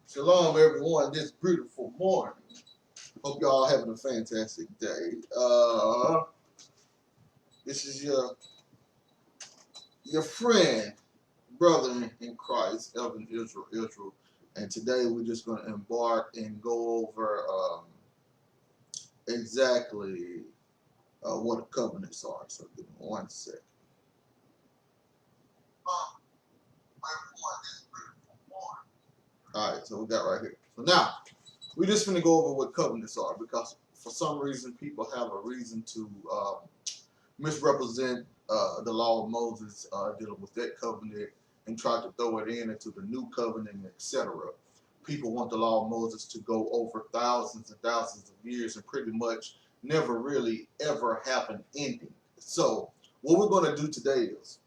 Shalom, everyone. This beautiful morning. Hope y'all having a fantastic day. This is your friend, brother in Christ, Elvin Israel, and today we're just going to embark and go over exactly what covenants are. So give me 1 second. All right, so we got right here. So now we're just going to go over what covenants are because for some reason people have a reason to misrepresent the law of Moses dealing with that covenant and try to throw it into the new covenant, etc. People want the law of Moses to go over thousands and thousands of years and pretty much never really ever have an ending. So what we're going to do today is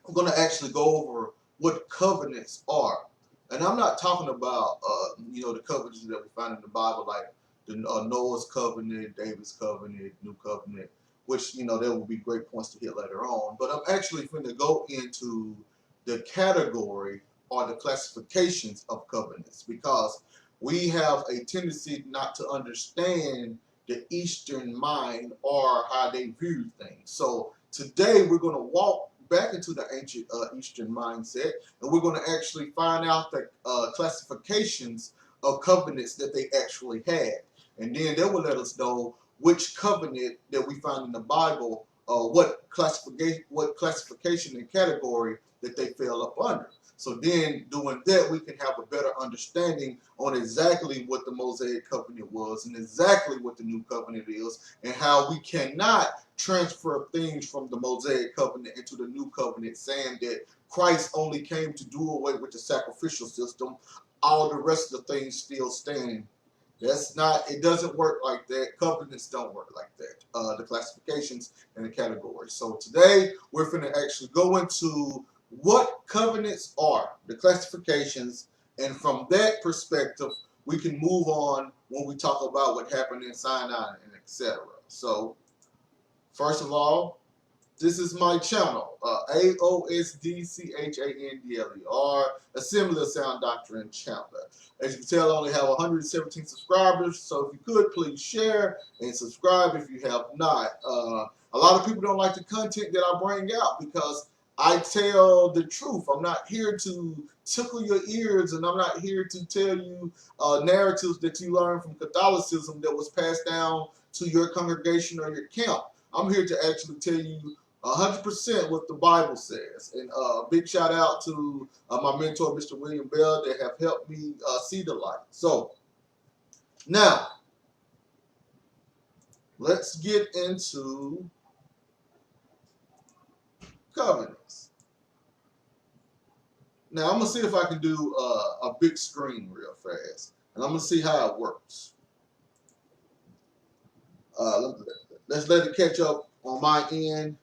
we're going to actually go over what covenants are. And I'm not talking about, the covenants that we find in the Bible, like the Noah's covenant, David's covenant, New Covenant, which, there will be great points to hit later on. But I'm actually going to go into the category or the classifications of covenants because we have a tendency not to understand the Eastern mind or how they view things. So today we're going to walk back into the ancient Eastern mindset, and we're going to actually find out the classifications of covenants that they actually had. And then that will let us know which covenant that we find in the Bible, what classification and category that they fell up under. So then doing that, we can have a better understanding on exactly what the Mosaic covenant was and exactly what the new covenant is and how we cannot transfer things from the Mosaic covenant into the new covenant, saying that Christ only came to do away with the sacrificial system, all the rest of the things still standing. That's not, it doesn't work like that. Covenants don't work like that. The classifications and the categories. So today we're going to actually go into what covenants are, the classifications, and from that perspective, we can move on when we talk about what happened in Sinai and etc. So first of all, this is my channel, AOSD-Covenant, Assembly of Sound Doctrine Chandler. As you can tell, I only have 117 subscribers, so if you could, please share and subscribe if you have not. A lot of people don't like the content that I bring out because I tell the truth. I'm not here to tickle your ears, and I'm not here to tell you narratives that you learned from Catholicism that was passed down to your congregation or your camp. I'm here to actually tell you 100% what the Bible says. And big shout out to my mentor, Mr. William Bell, that have helped me see the light. So now, let's get into covenants. Now, I'm going to see if I can do a big screen real fast. And I'm going to see how it works. Let's let it catch up on my end.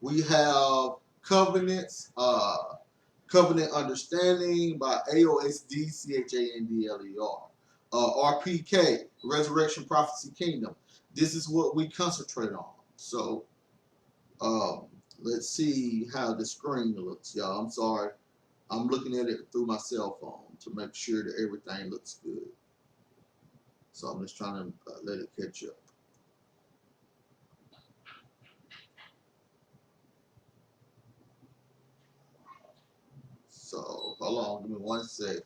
We have covenants, covenant understanding by AOSD-Covenant, RPK, Resurrection Prophecy Kingdom. This is what we concentrate on. So let's see how the screen looks, y'all. I'm sorry. I'm looking at it through my cell phone to make sure that everything looks good. So I'm just trying to let it catch up. So hold on, give me 1 sec.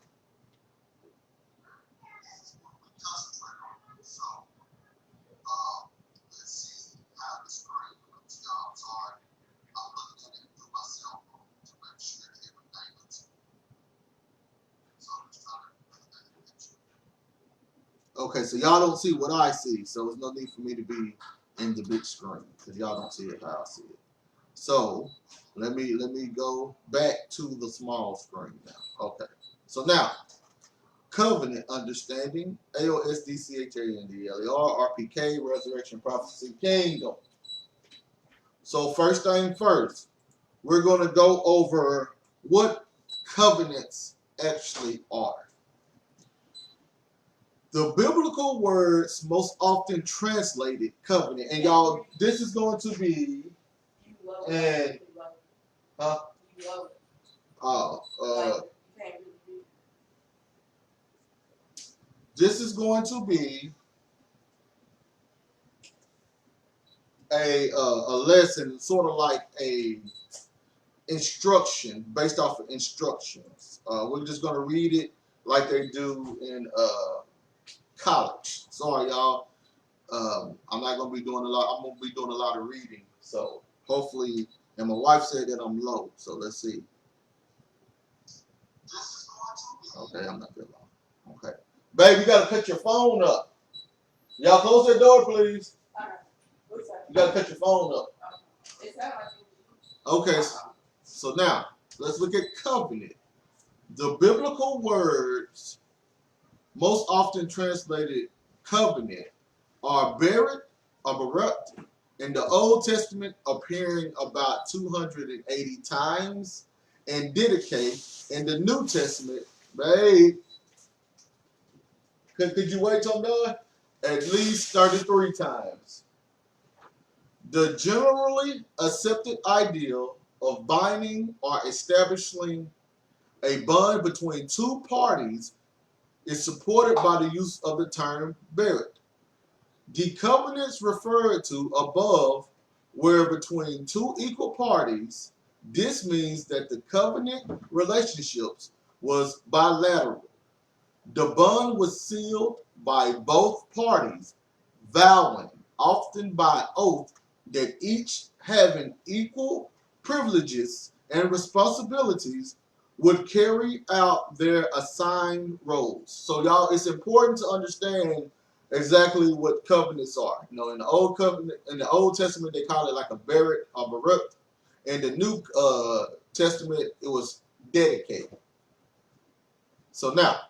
Okay, so y'all don't see what I see, so there's no need for me to be in the big screen because y'all don't see it how I see it. So let me go back to the small screen now. Okay, so now covenant understanding, AOSD-Covenant, RPK, Resurrection Prophecy Kingdom. So first thing first, we're going to go over what covenants actually are. The biblical words most often translated covenant, and y'all, this is going to be, and This is going to be a lesson, sort of like a instruction based off of instructions. We're just going to read it like they do in college. Sorry, y'all. I'm not going to be doing a lot. I'm going to be doing a lot of reading. So hopefully, and my wife said that I'm low. So let's see. Okay, I'm not that long. Okay. Babe, you got to cut your phone up. Y'all close that door, please. You got to cut your phone up. Okay, so now let's look at covenant. The biblical words most often translated covenant are berit or berit in the Old Testament, appearing about 280 times, and dedicate in the New Testament. Babe, could you wait till I'm done? At least 33 times. The generally accepted ideal of binding or establishing a bond between two parties is supported by the use of the term berit. The covenants referred to above were between two equal parties. This means that the covenant relationships was bilateral. The bond was sealed by both parties, vowing, often by oath, that each having equal privileges and responsibilities would carry out their assigned roles. So y'all, it's important to understand exactly what covenants are. You know, in the old covenant, in the Old Testament, they call it like a berit or berit. In the New Testament, it was dedicated. So now,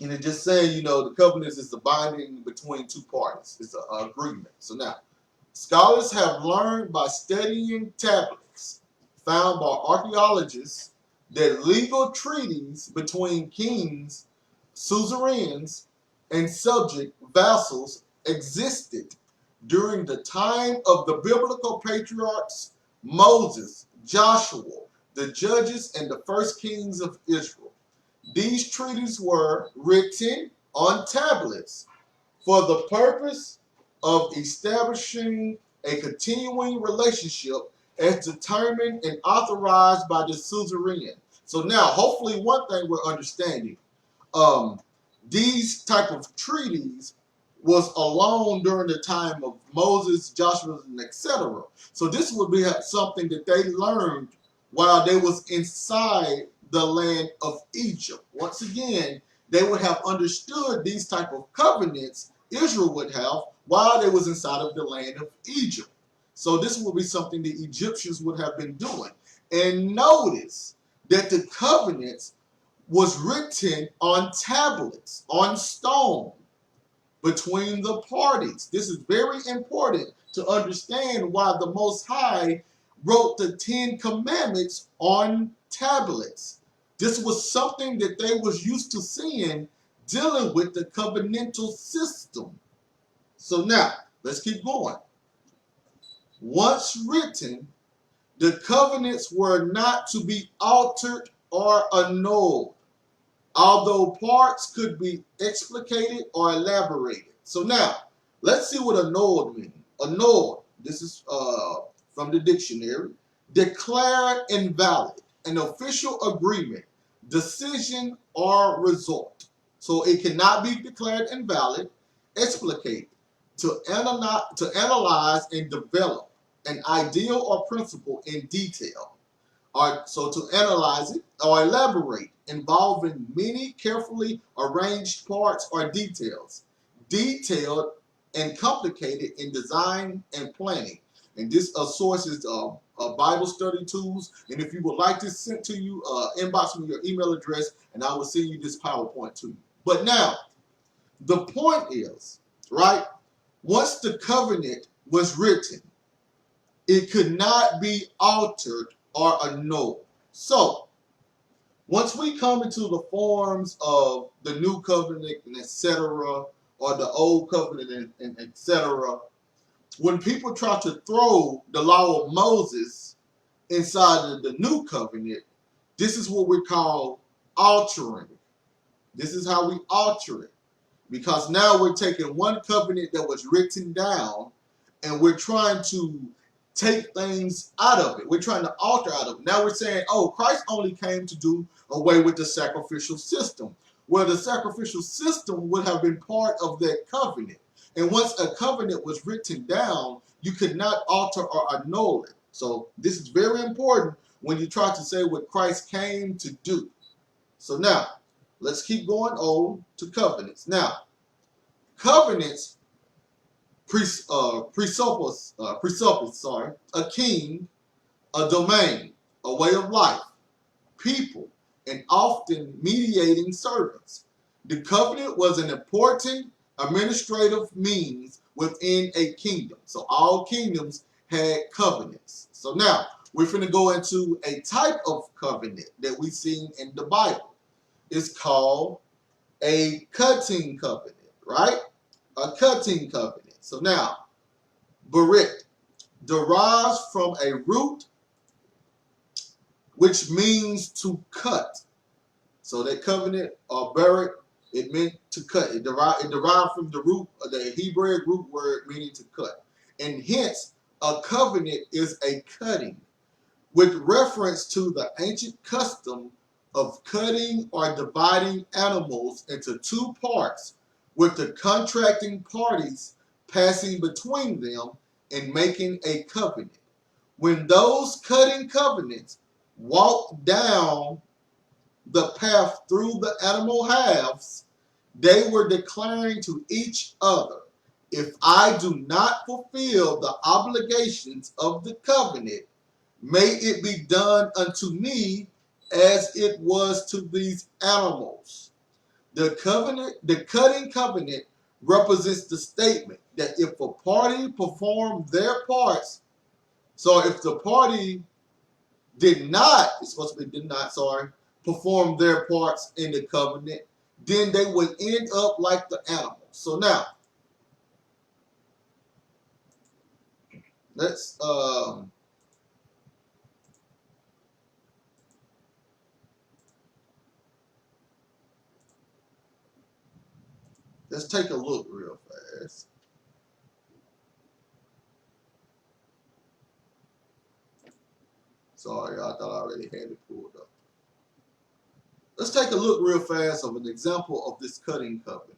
and it just saying, you know, the covenants is the binding between two parties. It's an agreement. So now, scholars have learned by studying tablets found by archaeologists that legal treaties between kings, suzerains, and subject vassals existed during the time of the biblical patriarchs Moses, Joshua, the judges, and the first kings of Israel. These treaties were written on tablets for the purpose of establishing a continuing relationship as determined and authorized by the suzerain. So now, hopefully, one thing we're understanding, these type of treaties was alone during the time of Moses, Joshua, and etc. So this would be something that they learned while they was inside the land of Egypt. Once again, they would have understood these type of covenants Israel would have while they was inside of the land of Egypt. So this will be something the Egyptians would have been doing. And notice that the covenants was written on tablets, on stone, between the parties. This is very important to understand why the Most High wrote the 10 Commandments on tablets. This was something that they was used to seeing dealing with the covenantal system. So now, let's keep going. Once written, the covenants were not to be altered or annulled, although parts could be explicated or elaborated. So now, let's see what annulled means. Annulled, this is from the dictionary, declared invalid, an official agreement, decision, or result. So it cannot be declared invalid, explicated, to analyze and develop an ideal or principle in detail. So to analyze it or elaborate, involving many carefully arranged parts or details, detailed and complicated in design and planning. And this source is Bible study tools. And if you would like this sent to you, inbox me your email address, and I will send you this PowerPoint to you. But now, the point is, right, once the covenant was written, it could not be altered or annulled. So, once we come into the forms of the new covenant and etc., or the old covenant and etc., when people try to throw the law of Moses inside of the new covenant, This is what we call altering. This is how we alter it. Because now we're taking one covenant that was written down and we're trying to take things out of it. We're trying to alter out of it. Now we're saying, oh, Christ only came to do away with the sacrificial system. Well, the sacrificial system would have been part of that covenant. And once a covenant was written down, you could not alter or annul it. So this is very important when you try to say what Christ came to do. So now, let's keep going on to covenants. Now, covenants presuppose a king, a domain, a way of life, people, and often mediating servants. The covenant was an important administrative means within a kingdom. So all kingdoms had covenants. So now we're going to go into a type of covenant that we see in the Bible. It's called a cutting covenant, right? A cutting covenant. So now, Berit derives from a root which means to cut. So that covenant or Berit, it meant to cut. It derived from the root, the Hebrew root word meaning to cut. And hence, a covenant is a cutting, with reference to the ancient custom of cutting or dividing animals into two parts, with the contracting parties passing between them and making a covenant. When those cutting covenants walked down the path through the animal halves, they were declaring to each other, if I do not fulfill the obligations of the covenant, may it be done unto me as it was to these animals. The cutting covenant represents the statement that if a party performed their parts, so if the party perform their parts in the covenant, then they would end up like the animals. So now, let's take a look real fast. Sorry, I thought I already had it pulled up. Let's take a look real fast of an example of this cutting covenant.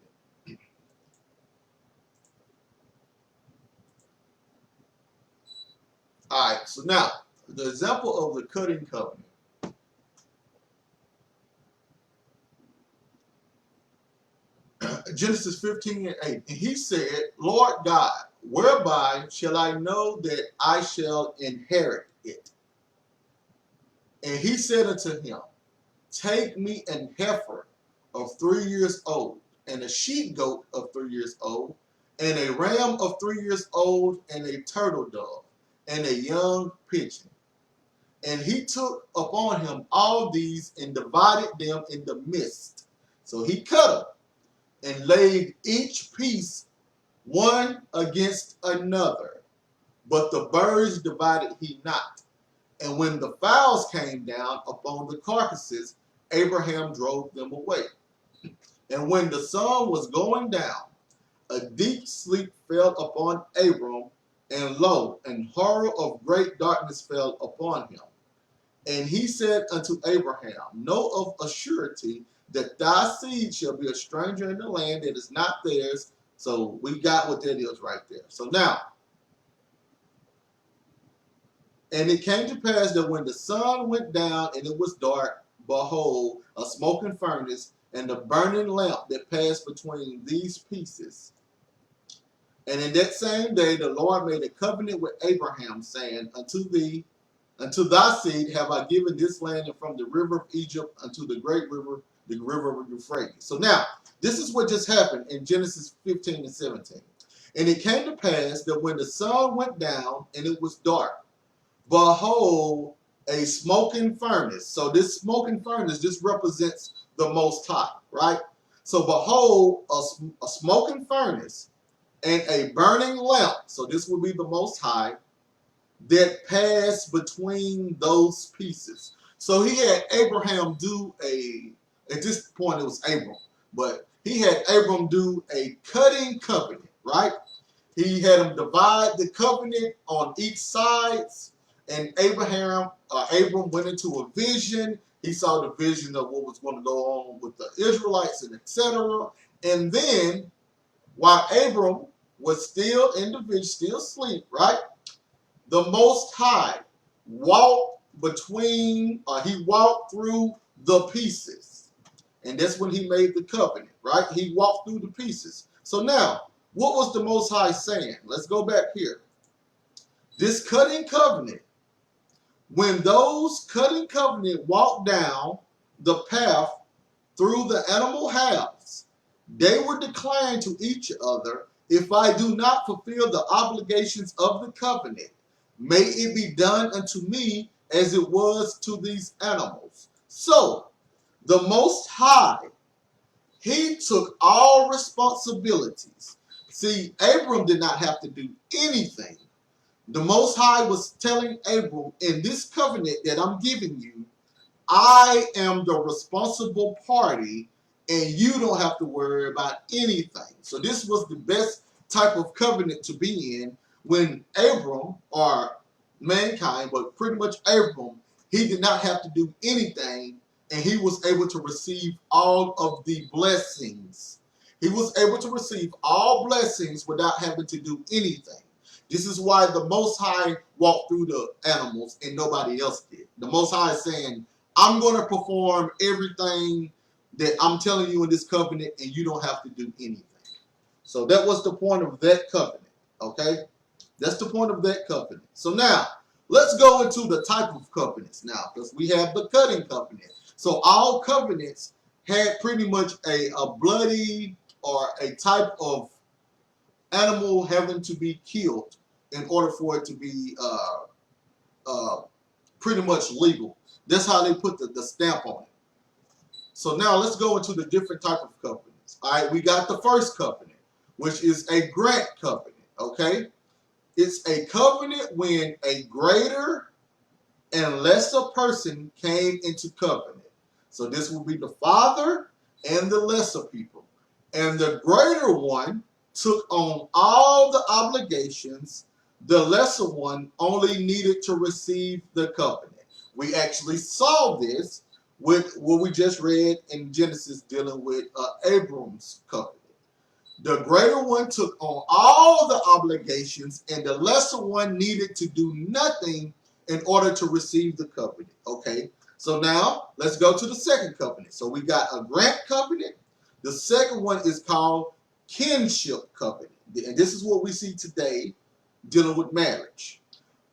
All right, so now, the example of the cutting covenant. Genesis 15 and 8. And he said, Lord God, whereby shall I know that I shall inherit it? And he said unto him, take me an heifer of 3 years old, and a she goat of 3 years old, and a ram of 3 years old, and a turtle dove, and a young pigeon. And he took upon him all these and divided them in the midst. So he cut them and laid each piece one against another. But the birds divided he not. And when the fowls came down upon the carcasses, Abraham drove them away. And when the sun was going down, a deep sleep fell upon Abram, and lo, an horror of great darkness fell upon him. And he said unto Abraham, know of a surety that thy seed shall be a stranger in the land that is not theirs. So we got what that is right there. So now, and it came to pass that when the sun went down and it was dark, behold, a smoking furnace and a burning lamp that passed between these pieces. And in that same day, the Lord made a covenant with Abraham, saying, unto thy seed have I given this land, and from the river of Egypt unto the great river, the river of Euphrates. So now, this is what just happened in Genesis 15 and 17. And it came to pass that when the sun went down and it was dark, behold, a smoking furnace. So this smoking furnace, this represents the Most High, right? So behold, a smoking furnace and a burning lamp. So this would be the Most High that passed between those pieces. So he had Abraham do at this point it was Abram, but he had Abram do a cutting covenant, right? He had him divide the covenant on each sides, and Abram went into a vision. He saw the vision of what was going to go on with the Israelites and etc. And then, while Abram was still in the vision, still asleep, right? The Most High he walked through the pieces. And that's when he made the covenant, right? He walked through the pieces. So now, what was the Most High saying? Let's go back here. This cutting covenant, when those cutting covenant walked down the path through the animal halves, they were declaring to each other, if I do not fulfill the obligations of the covenant, may it be done unto me as it was to these animals. So, the Most High, he took all responsibilities. See, Abram did not have to do anything. The Most High was telling Abram, in this covenant that I'm giving you, I am the responsible party, and you don't have to worry about anything. So this was the best type of covenant to be in when Abram, or mankind, but pretty much Abram, he did not have to do anything, and he was able to receive all of the blessings. He was able to receive all blessings without having to do anything. This is why the Most High walked through the animals and nobody else did. The Most High is saying, I'm going to perform everything that I'm telling you in this covenant, and you don't have to do anything. So that was the point of that covenant, okay? That's the point of that covenant. So now, let's go into the type of covenants now, because we have the cutting covenant. So all covenants had pretty much a bloody or a type of animal having to be killed in order for it to be pretty much legal. That's how they put the stamp on it. So now let's go into the different type of covenants. All right, we got the first covenant, which is a grant covenant, okay? It's a covenant when a greater and lesser person came into covenant. So this will be the father and the lesser people. And the greater one took on all the obligations. The lesser one only needed to receive the covenant. We actually saw this with what we just read in Genesis dealing with Abram's covenant. The greater one took on all the obligations, and the lesser one needed to do nothing in order to receive the covenant. Okay, so now let's go to the second covenant. So we got a grant covenant. The second one is called kinship covenant. And this is what we see today dealing with marriage.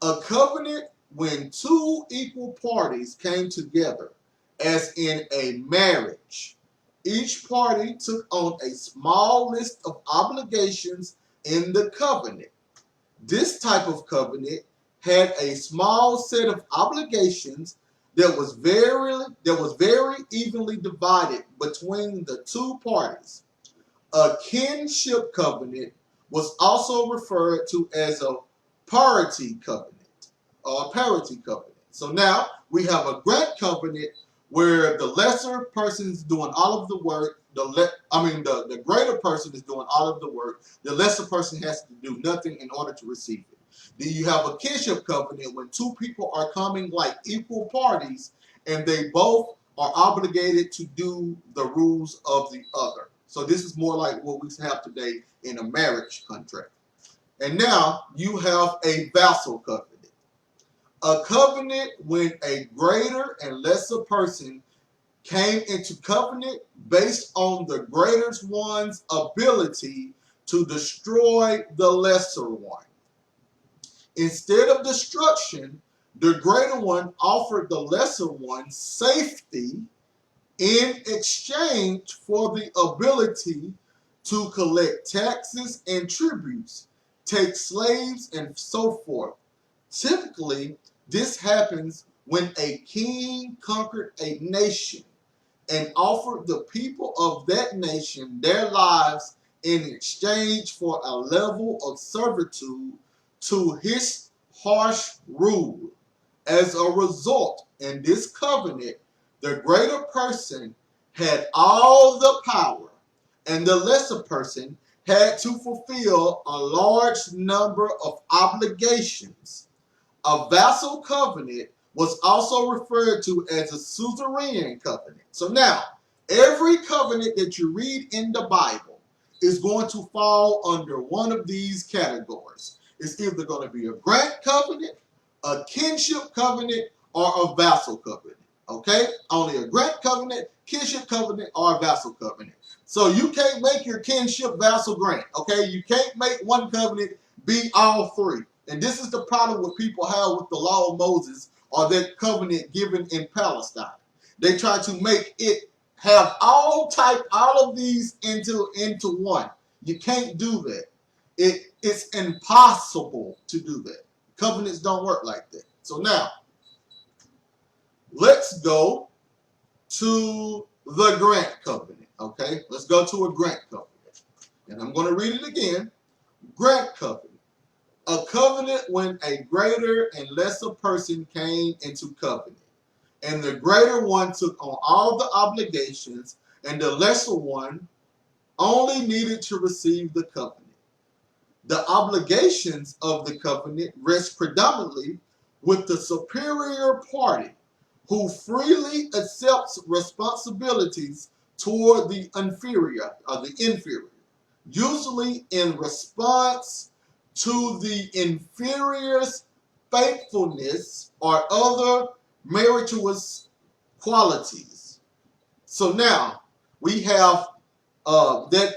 A covenant when two equal parties came together, as in a marriage. Each party took on a small list of obligations in the covenant. This type of covenant had a small set of obligations that was very evenly divided between the two parties. A kinship covenant was also referred to as a parity covenant or a parity covenant. So now we have a grant covenant where the lesser person is doing all of the work. The greater person is doing all of the work. The lesser person has to do nothing in order to receive it. Then you have a kinship covenant when two people are coming like equal parties, and they both are obligated to do the rules of the other. So this is more like what we have today in a marriage contract. And now you have a vassal covenant. A covenant when a greater and lesser person came into covenant based on the greater one's ability to destroy the lesser one. Instead of destruction, the greater one offered the lesser one safety in exchange for the ability to collect taxes and tributes, take slaves, and so forth. Typically, this happens when a king conquered a nation and offered the people of that nation their lives in exchange for a level of servitude to his harsh rule. As a result, in this covenant, the greater person had all the power, and the lesser person had to fulfill a large number of obligations. A vassal covenant was also referred to as a suzerain covenant. So now, every covenant that you read in the Bible is going to fall under one of these categories. It's either going to be a grant covenant, a kinship covenant, or a vassal covenant. Okay? Only a grant covenant, kinship covenant, or a vassal covenant. So you can't make your kinship vassal grant. Okay? You can't make one covenant be all three. And this is the problem what people have with the law of Moses or that covenant given in Palestine. They try to make it have all of these into one. You can't do that. It's impossible to do that. Covenants don't work like that. So now, let's go to the grant covenant. Okay, let's go to a grant covenant. And I'm going to read it again. Grant covenant. A covenant when a greater and lesser person came into covenant, and the greater one took on all the obligations, and the lesser one only needed to receive the covenant. The obligations of the covenant rest predominantly with the superior party, who freely accepts responsibilities toward the inferior, usually in response to the inferior's faithfulness or other meritorious qualities. So now we have that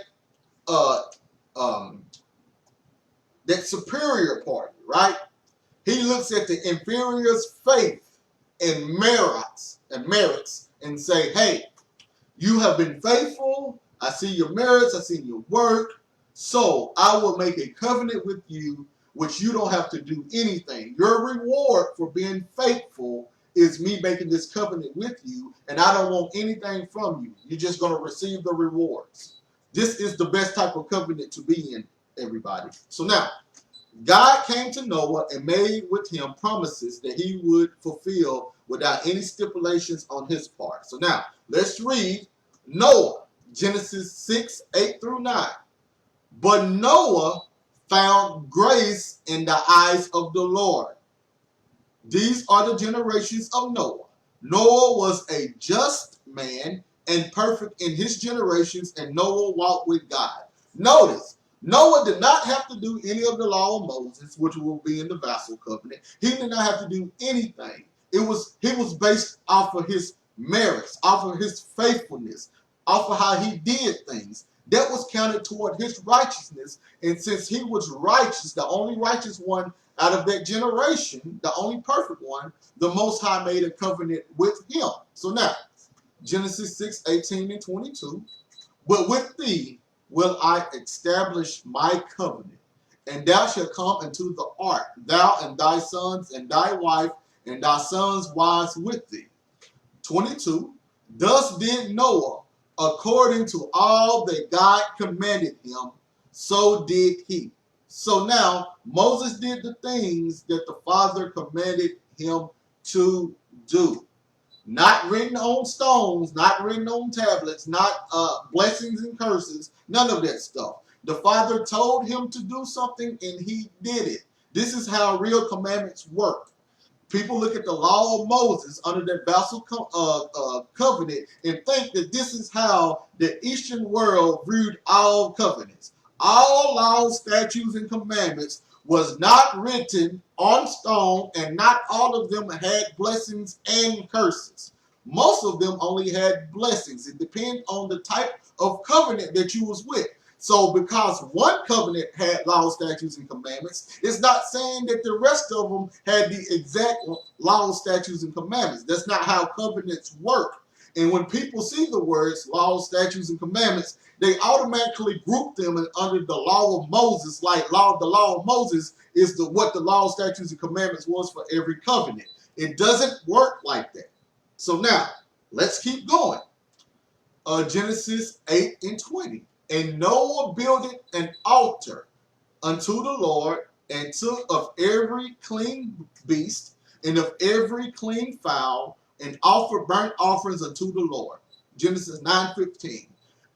superior party, right? He looks at the inferior's faith and merits and say, hey, you have been faithful. I see your merits. I see your work. So I will make a covenant with you, which you don't have to do anything. Your reward for being faithful is me making this covenant with you, and I don't want anything from you. You're just going to receive the rewards. This is the best type of covenant to be in, everybody. So now, God came to Noah and made with him promises that he would fulfill without any stipulations on his part. So now, let's read Noah, Genesis 6, 8 through 9. But Noah found grace in the eyes of the Lord. These are the generations of Noah. Noah was a just man and perfect in his generations, and Noah walked with God. Notice, Noah did not have to do any of the law of Moses, which will be in the vassal covenant. He did not have to do anything. He was based off of his merits, off of his faithfulness, off of how he did things. That was counted toward his righteousness. And since he was righteous, the only righteous one out of that generation, the only perfect one, the Most High made a covenant with him. So now, Genesis 6, 18 and 22. But with thee will I establish my covenant, and thou shalt come into the ark, thou and thy sons and thy wife and thy sons' wives with thee. 22. Thus did Noah, according to all that God commanded him, so did he. So now, Moses did the things that the Father commanded him to do. Not written on stones, not written on tablets, not blessings and curses, none of that stuff. The Father told him to do something and he did it. This is how real commandments work. People look at the law of Moses under that vassal covenant and think that this is how the Eastern world viewed all covenants. All laws, statutes, and commandments was not written on stone, and not all of them had blessings and curses. Most of them only had blessings. It depends on the type of covenant that you was with. So because one covenant had laws, statutes, and commandments, it's not saying that the rest of them had the exact laws, statutes, and commandments. That's not how covenants work. And when people see the words laws, statutes, and commandments, they automatically group them under the law of Moses, like the law of Moses is what the law, statutes, and commandments was for every covenant. It doesn't work like that. So now, let's keep going. Genesis 8 and 20. And Noah builded an altar unto the Lord, and took of every clean beast and of every clean fowl, and offer burnt offerings unto the Lord. Genesis 9:15.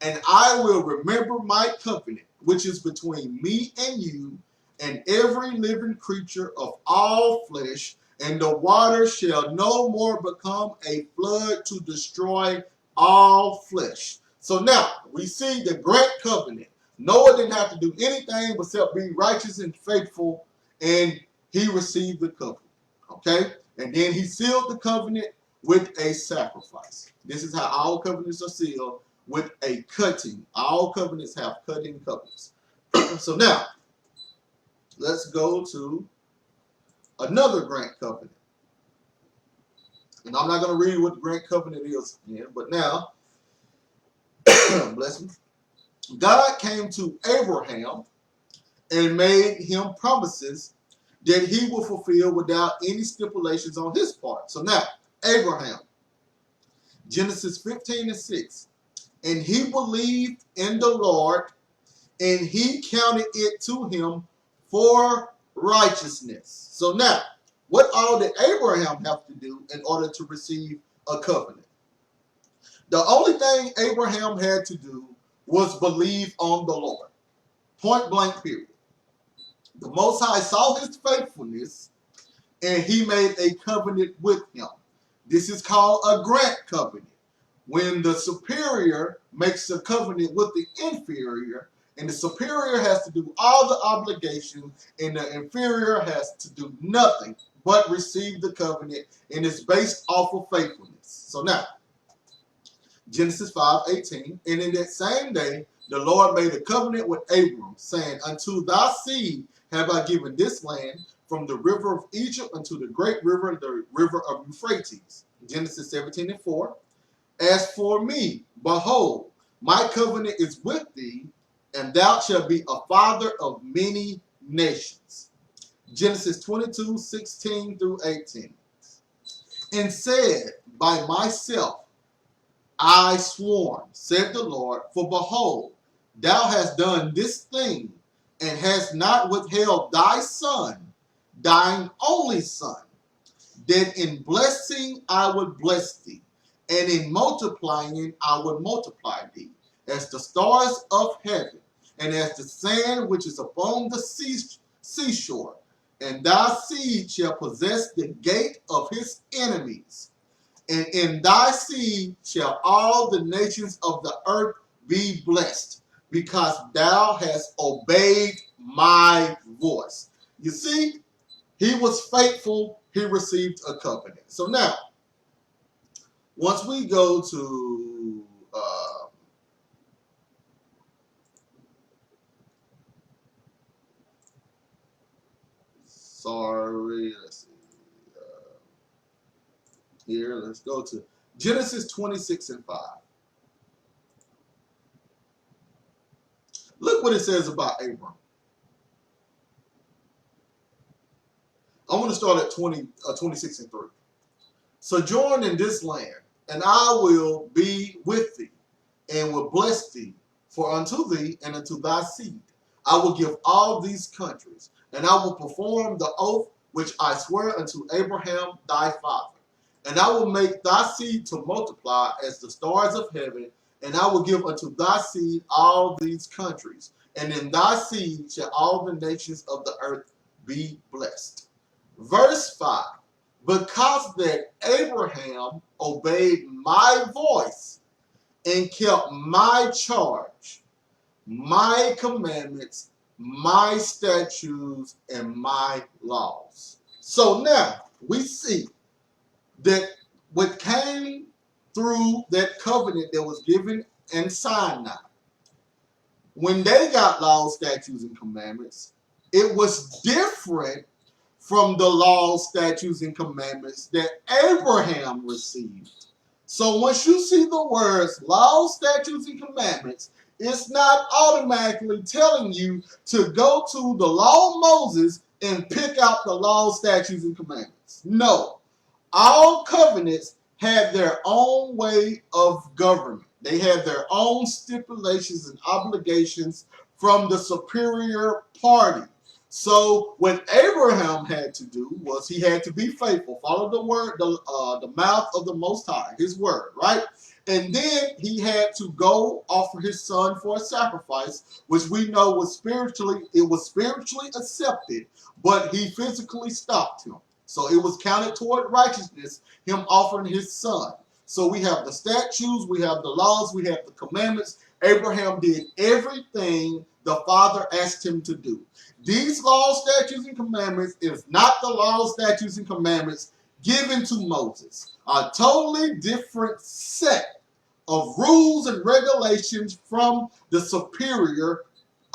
And I will remember my covenant, which is between me and you, and every living creature of all flesh, and the water shall no more become a flood to destroy all flesh. So now we see the great covenant. Noah didn't have to do anything except be righteous and faithful, and he received the covenant. Okay? And then he sealed the covenant with a sacrifice. This is how all covenants are sealed, with a cutting. All covenants have cutting covenants. So now, let's go to another grant covenant. And I'm not going to read what the grant covenant is again, but now, bless me. God came to Abraham and made him promises that he will fulfill without any stipulations on his part. So now, Abraham, Genesis 15:6. And he believed in the Lord, and he counted it to him for righteousness. So now, what all did Abraham have to do in order to receive a covenant? The only thing Abraham had to do was believe on the Lord. Point blank, period. The Most High saw his faithfulness, and he made a covenant with him. This is called a grant covenant. When the superior makes a covenant with the inferior, and the superior has to do all the obligations, and the inferior has to do nothing but receive the covenant, and it's based off of faithfulness. So now, Genesis 5:18, and in that same day, the Lord made a covenant with Abram, saying, unto thy seed have I given this land, from the river of Egypt unto the great river, the river of Euphrates. Genesis 17:4. As for me, behold, my covenant is with thee, and thou shalt be a father of many nations. Genesis 22:16-18. And said, by myself I sworn, said the Lord, for behold, thou hast done this thing, and hast not withheld thy son, thine only son, that in blessing I would bless thee, and in multiplying I would multiply thee, as the stars of heaven, and as the sand which is upon the seashore. And thy seed shall possess the gate of his enemies, and in thy seed shall all the nations of the earth be blessed, because thou hast obeyed my voice. You see, he was faithful, he received a covenant. So now, once we go to let's see, here, let's go to Genesis 26:5. Look what it says about Abram. I want to start at 26:3. Sojourn in this land, and I will be with thee, and will bless thee, for unto thee and unto thy seed I will give all these countries, and I will perform the oath which I swear unto Abraham thy father. And I will make thy seed to multiply as the stars of heaven, and I will give unto thy seed all these countries, and in thy seed shall all the nations of the earth be blessed. Verse 5. Because that Abraham obeyed my voice and kept my charge, my commandments, my statutes, and my laws. So now we see that what came through that covenant that was given in Sinai, when they got laws, statutes, and commandments, it was different from the laws, statutes, and commandments that Abraham received. So once you see the words laws, statutes, and commandments, it's not automatically telling you to go to the law of Moses and pick out the laws, statutes, and commandments. No. All covenants had their own way of government. They had their own stipulations and obligations from the superior party. So what Abraham had to do was he had to be faithful, follow the word, the mouth of the Most High, his word, right? And then he had to go offer his son for a sacrifice, which we know was spiritually accepted, but he physically stopped him. So it was counted toward righteousness, him offering his son. So we have the statutes, we have the laws, we have the commandments. Abraham did everything the Father asked him to do. These laws, statutes, and commandments is not the laws, statutes, and commandments given to Moses. A totally different set of rules and regulations from the superior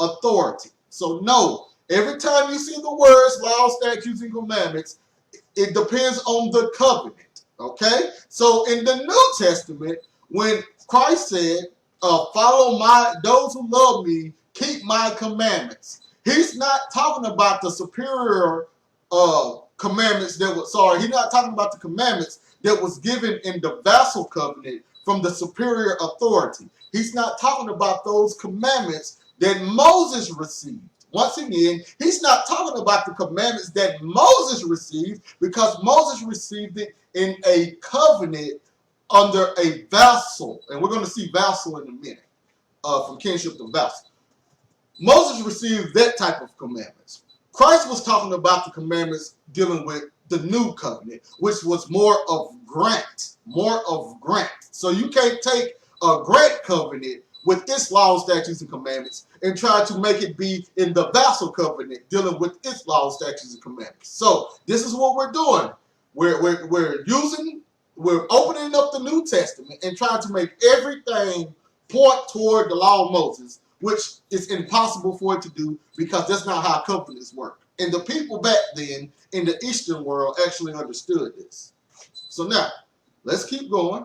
authority. So no, every time you see the words laws, statutes, and commandments, it depends on the covenant. Okay? So in the New Testament, when Christ said, follow those who love me, keep my commandments. He's not talking about the superior commandments he's not talking about the commandments that was given in the vassal covenant from the superior authority. He's not talking about those commandments that Moses received. Once again, he's not talking about the commandments that Moses received, because Moses received it in a covenant under a vassal. And we're going to see vassal in a minute, from kinship to vassal. Moses received that type of commandments. Christ was talking about the commandments dealing with the new covenant, which was more of grant. So you can't take a grant covenant with its laws, statutes, and commandments and try to make it be in the vassal covenant dealing with its laws, statutes, and commandments. So this is what we're doing. We're opening up the New Testament and trying to make everything point toward the law of Moses, which is impossible for it to do, because that's not how covenants work. And the people back then in the Eastern world actually understood this. So now, let's keep going.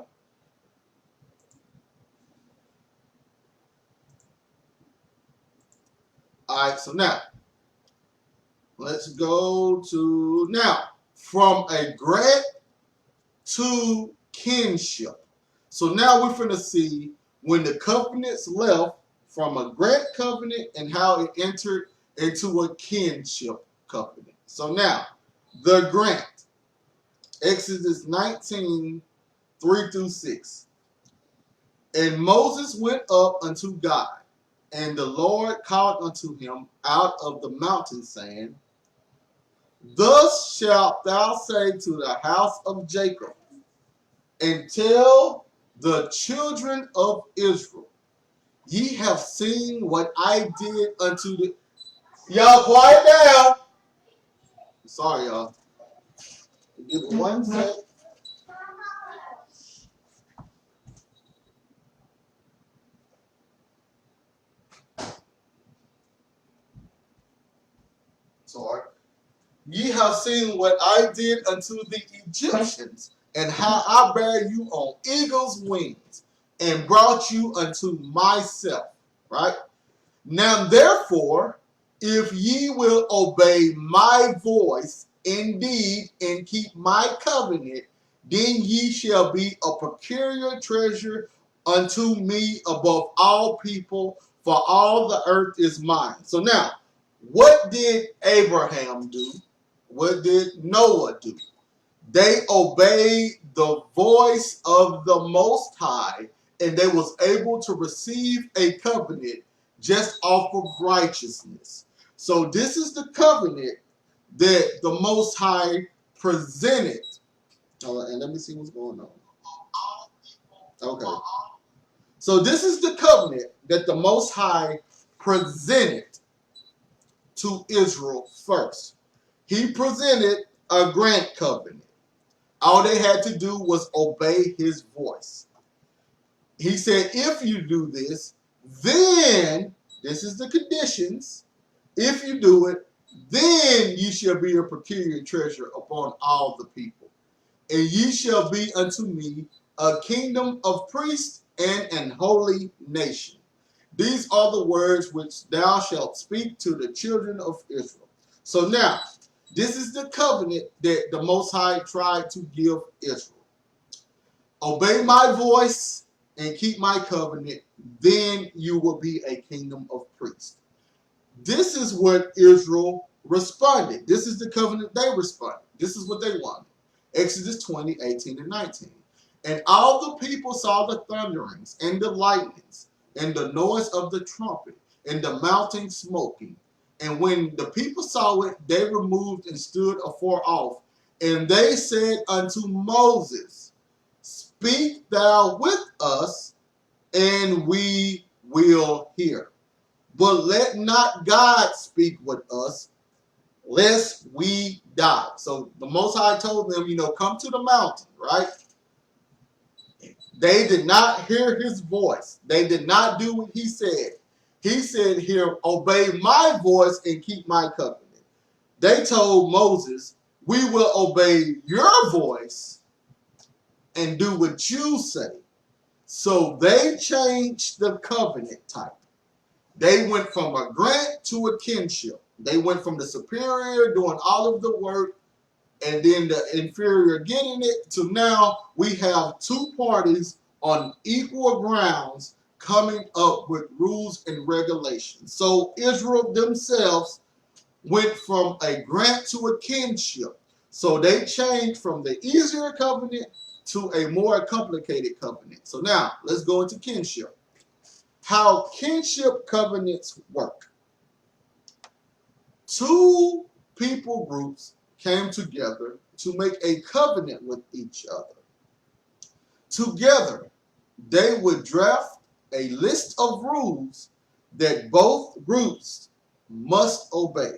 All right, so now, let's go to now, from a grant to kinship. So now we're going to see when the covenants left from a grant covenant and how it entered into a kinship covenant. So now, the grant. Exodus 19, 3-6. And Moses went up unto God, and the Lord called unto him out of the mountain, saying, Thus shalt thou say to the house of Jacob, and tell the children of Israel, Ye have seen what I did unto the... Y'all quiet down. Sorry, y'all. Give it 1 sec. Sorry. Ye have seen what I did unto the Egyptians, and how I bare you on eagle's wings, and brought you unto myself. Right? Now therefore, if ye will obey my voice indeed, and keep my covenant, then ye shall be a peculiar treasure unto me above all people, for all the earth is mine. So now, what did Abraham do? What did Noah do? They obeyed the voice of the Most High, and they was able to receive a covenant just off of righteousness. So this is the covenant that the Most High presented. And let me see what's going on. Okay. So this is the covenant that the Most High presented to Israel first. He presented a grant covenant. All they had to do was obey his voice. He said, if you do this, then, this is the conditions, if you do it, then ye shall be a peculiar treasure upon all the people. And ye shall be unto me a kingdom of priests and an holy nation. These are the words which thou shalt speak to the children of Israel. So now, this is the covenant that the Most High tried to give Israel. Obey my voice and keep my covenant, then you will be a kingdom of priests. This is what Israel responded. This is the covenant they responded. This is what they wanted. Exodus 20, 18, and 19. And all the people saw the thunderings and the lightnings and the noise of the trumpet and the mountain smoking. And when the people saw it, they removed and stood afar off. And they said unto Moses, Speak thou with us, and we will hear. But let not God speak with us, lest we die. So the Most High told them, come to the mountain, right? They did not hear his voice. They did not do what he said. He said here, obey my voice and keep my covenant. They told Moses, we will obey your voice and do what you say. So they changed the covenant type. They went from a grant to a kinship. They went from the superior doing all of the work and then the inferior getting it to now we have two parties on equal grounds coming up with rules and regulations. So Israel themselves went from a grant to a kinship. So they changed from the easier covenant to a more complicated covenant. So now let's go into kinship. How kinship covenants work. Two people groups came together to make a covenant with each other. Together, they would draft a list of rules that both groups must obey.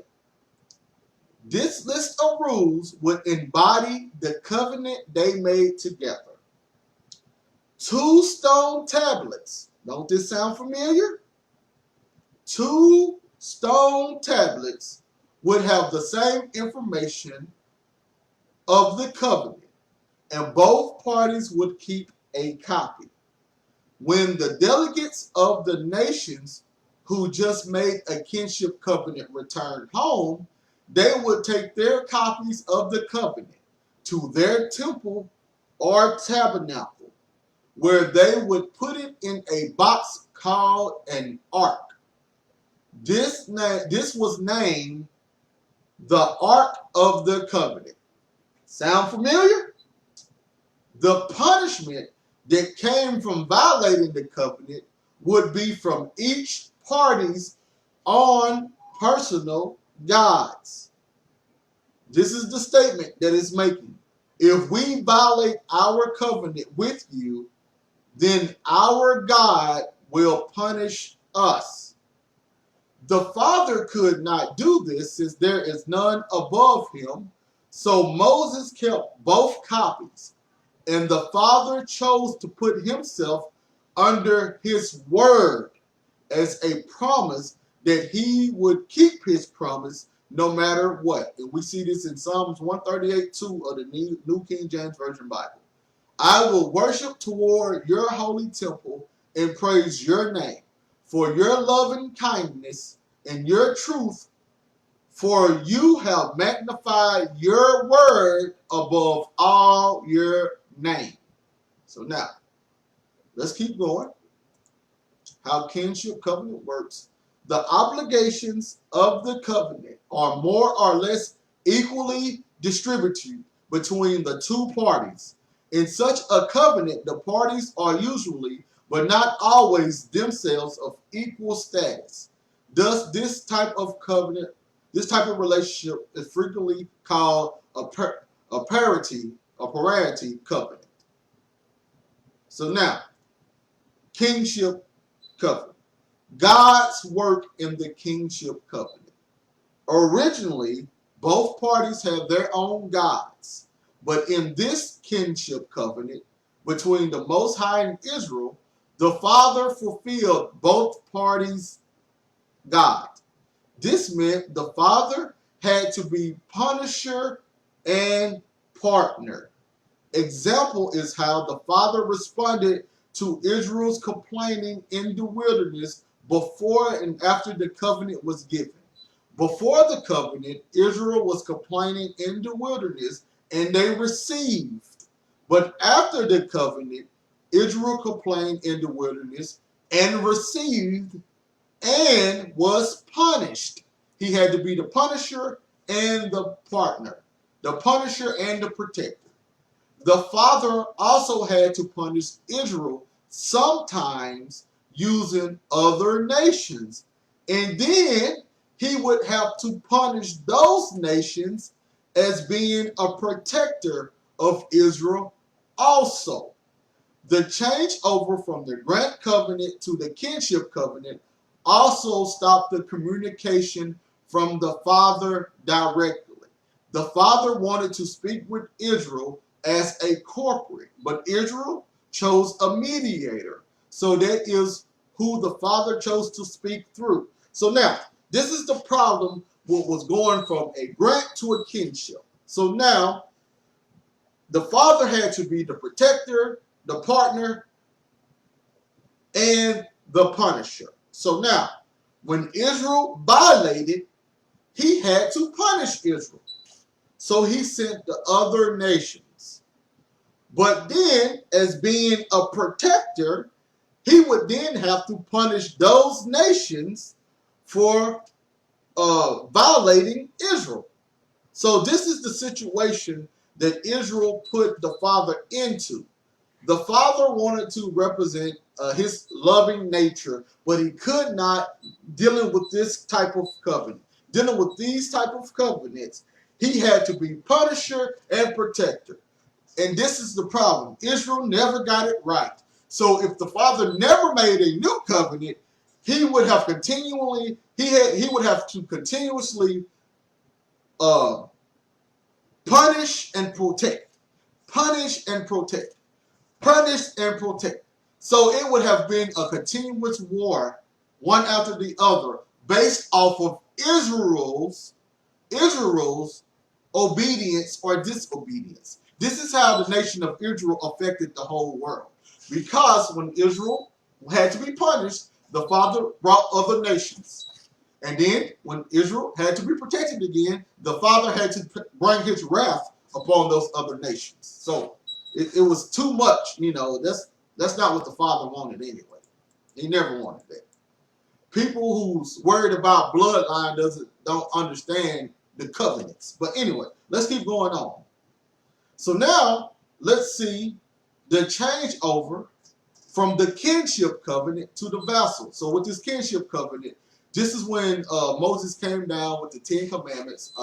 This list of rules would embody the covenant they made together. Two stone tablets. Don't this sound familiar? Two stone tablets would have the same information of the covenant, and both parties would keep a copy. When the delegates of the nations who just made a kinship covenant returned home, they would take their copies of the covenant to their temple or tabernacle, where they would put it in a box called an ark. This was named the Ark of the Covenant. Sound familiar? The punishment that came from violating the covenant would be from each party's own personal gods. This is the statement that it's making. If we violate our covenant with you, then our God will punish us. The Father could not do this since there is none above him. So Moses kept both copies, and the Father chose to put himself under his word as a promise that he would keep his promise no matter what. And we see this in Psalms 138:2 of the New King James Version Bible. I will worship toward your holy temple and praise your name for your loving kindness and your truth, for you have magnified your word above all your name. So now, let's keep going. How kinship covenant works. The obligations of the covenant are more or less equally distributed between the two parties. In such a covenant, the parties are usually, but not always, themselves of equal status. Thus, this type of covenant, this type of relationship is frequently called a parity covenant. So now, kingship covenant. God's work in the kingship covenant. Originally, both parties had their own gods, but in this kinship covenant between the Most High and Israel, the Father fulfilled both parties' God. This meant the Father had to be punisher and partner. Example is how the Father responded to Israel's complaining in the wilderness before and after the covenant was given. Before the covenant, Israel was complaining in the wilderness and they received. But after the covenant, Israel complained in the wilderness and received and was punished. He had to be the punisher and the partner, the punisher and the protector. The father also had to punish Israel, sometimes using other nations. And then he would have to punish those nations as being a protector of Israel also. The changeover from the grant covenant to the kinship covenant also stopped the communication from the father directly. The father wanted to speak with Israel as a corporate, but Israel chose a mediator. So that is who the father chose to speak through. So now, this is the problem what was going from a grant to a kinship. So now, the father had to be the protector, the partner, and the punisher. So now, when Israel violated, he had to punish Israel. So he sent the other nations. But then, as being a protector, he would then have to punish those nations for violating Israel. So this is the situation that Israel put the father into. The father wanted to represent his loving nature, but he could not, dealing with this type of covenant. Dealing with these type of covenants, he had to be punisher and protector. And this is the problem. Israel never got it right. So if the father never made a new covenant, he would have to continuously uh, punish and protect. Punish and protect. Punish and protect. So it would have been a continuous war, one after the other, based off of Israel's obedience or disobedience. This is how the nation of Israel affected the whole world. Because when Israel had to be punished, the father brought other nations. And then when Israel had to be protected again, the father had to bring his wrath upon those other nations. So it was too much, that's not what the father wanted anyway. He never wanted that. People who's worried about bloodline don't understand the covenants. But anyway, let's keep going on. So now let's see the changeover from the kinship covenant to the vassal. So with this kinship covenant, this is when Moses came down with the 10 Commandments.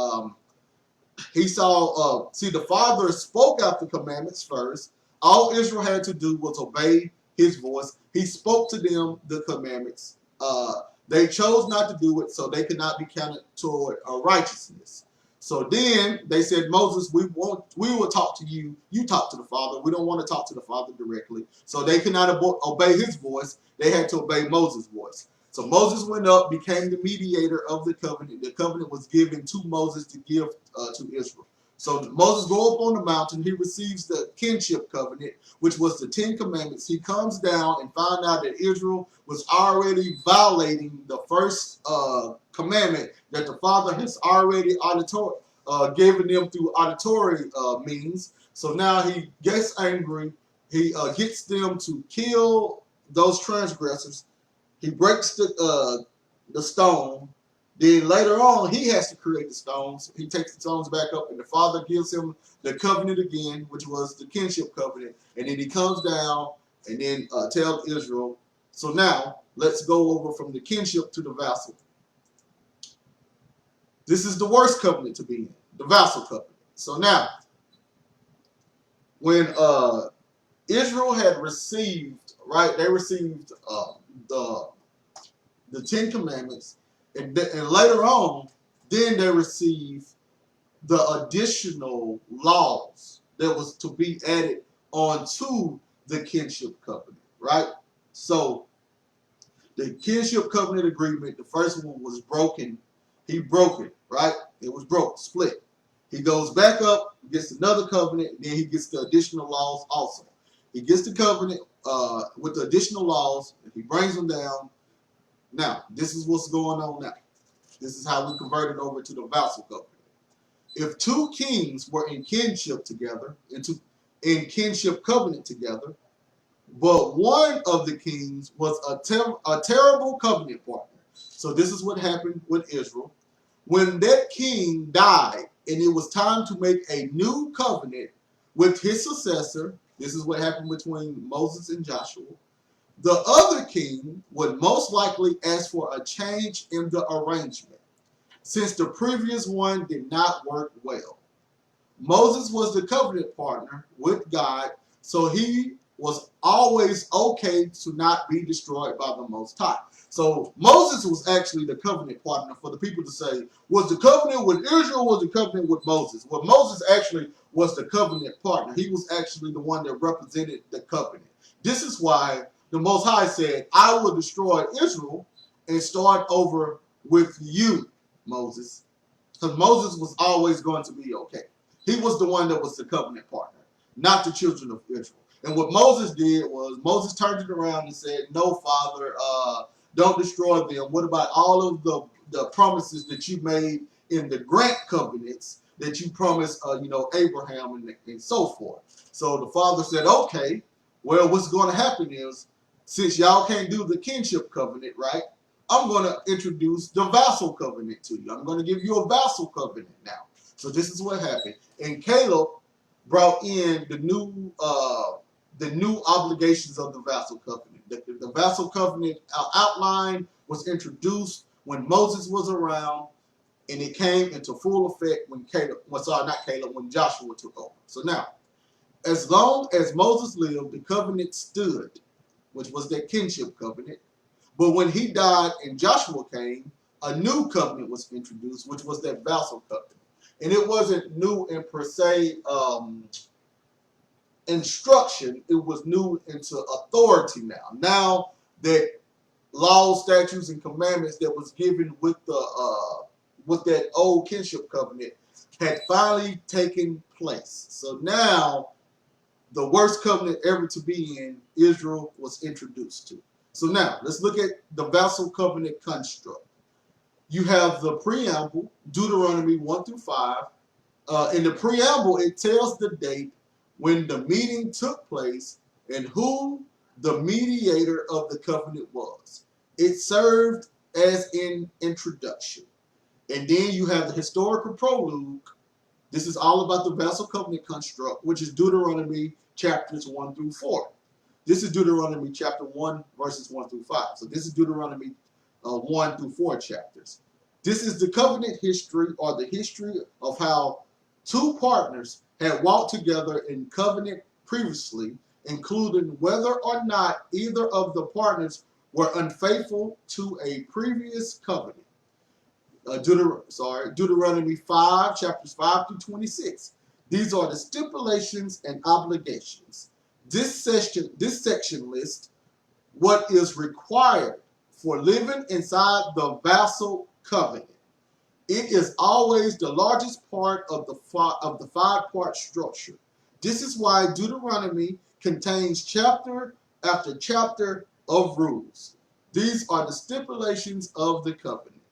He saw, the father spoke out the commandments first. All Israel had to do was obey his voice. He spoke to them the commandments. They chose not to do it, so they could not be counted toward righteousness. So then they said, Moses, we will talk to you. You talk to the Father. We don't want to talk to the Father directly. So they could not obey his voice. They had to obey Moses' voice. So Moses went up, became the mediator of the covenant. The covenant was given to Moses to give to Israel. So Moses goes up on the mountain. He receives the kinship covenant, which was the 10 Commandments. He comes down and found out that Israel was already violating the first commandment that the Father has already given them through auditory means. So now he gets angry. He gets them to kill those transgressors. He breaks the stone. Then later on, he has to create the stones. He takes the stones back up, and the Father gives him the covenant again, which was the kinship covenant. And then he comes down and then tells Israel. So now, let's go over from the kinship to the vassal. This is the worst covenant to be in, the vassal covenant. So now, when Israel had received, right, they received the 10 Commandments, and later on, then they received the additional laws that was to be added onto the kinship covenant, right? So the kinship covenant agreement, the first one was broken. He broke it, right? It was broke, split. He goes back up, gets another covenant, then he gets the additional laws also. He gets the covenant with the additional laws, and he brings them down. Now, this is what's going on now. This is how we converted over to the vassal covenant. If two kings were in kinship together, in kinship covenant together, but one of the kings was a terrible covenant partner. So this is what happened with Israel. When that king died and it was time to make a new covenant with his successor, this is what happened between Moses and Joshua, the other king would most likely ask for a change in the arrangement, since the previous one did not work well. Moses was the covenant partner with God, so he was always okay to not be destroyed by the Most High. So Moses was actually the covenant partner for the people to say, was the covenant with Israel, was the covenant with Moses? Well, Moses actually was the covenant partner. He was actually the one that represented the covenant. This is why the Most High said, I will destroy Israel and start over with you, Moses. Because Moses was always going to be okay. He was the one that was the covenant partner, not the children of Israel. And what Moses did was Moses turned it around and said, no, Father, don't destroy them. What about all of the promises that you made in the grant covenants that you promised, Abraham and so forth? So the father said, okay, well, what's going to happen is, since y'all can't do the kinship covenant, right? I'm going to introduce the vassal covenant to you. I'm going to give you a vassal covenant now. So this is what happened. And Caleb brought in the new obligations of the vassal covenant. The vassal covenant outline was introduced when Moses was around, and it came into full effect when when Joshua took over. So now, as long as Moses lived, the covenant stood, which was that kinship covenant. But when he died and Joshua came, a new covenant was introduced, which was that vassal covenant. And it wasn't new in per se instruction, it was new into authority now. Now that laws, statutes, and commandments that was given with that old kinship covenant had finally taken place. So now the worst covenant ever to be in, Israel was introduced to. So now, let's look at the vassal covenant construct. You have the preamble, Deuteronomy 1 through 5. In the preamble, it tells the date when the meeting took place and who the mediator of the covenant was. It served as an introduction. And then you have the historical prologue. This is all about the vassal covenant construct, which is Deuteronomy chapters 1 through 4. This is Deuteronomy chapter 1, verses 1 through 5. So this is Deuteronomy 1 through 4 chapters. This is the covenant history, or the history of how two partners had walked together in covenant previously, including whether or not either of the partners were unfaithful to a previous covenant. Deuteronomy 5, chapters 5 through 26. These are the stipulations and obligations. This section lists what is required for living inside the vassal covenant. It is always the largest part of the five-part structure. This is why Deuteronomy contains chapter after chapter of rules. These are the stipulations of the covenant.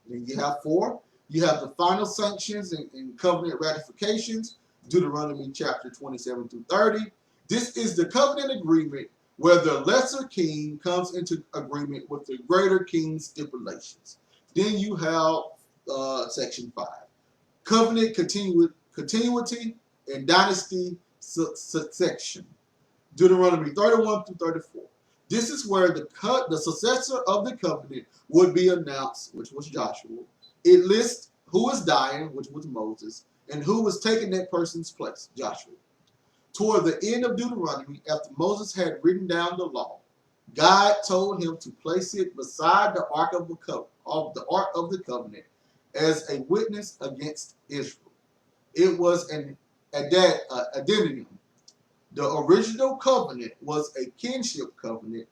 Then you have 4. You have the final sanctions and covenant ratifications, Deuteronomy chapter 27 through 30. This is the covenant agreement where the lesser king comes into agreement with the greater king's stipulations. Then you have section 5, covenant continuity and dynasty succession, Deuteronomy 31 through 34. This is where the successor of the covenant would be announced, which was Joshua. It lists who is dying, which was Moses, and who was taking that person's place, Joshua. Toward the end of Deuteronomy, after Moses had written down the law, God told him to place it beside the Ark of the Covenant as a witness against Israel. It was an addendum. The original covenant was a kinship covenant,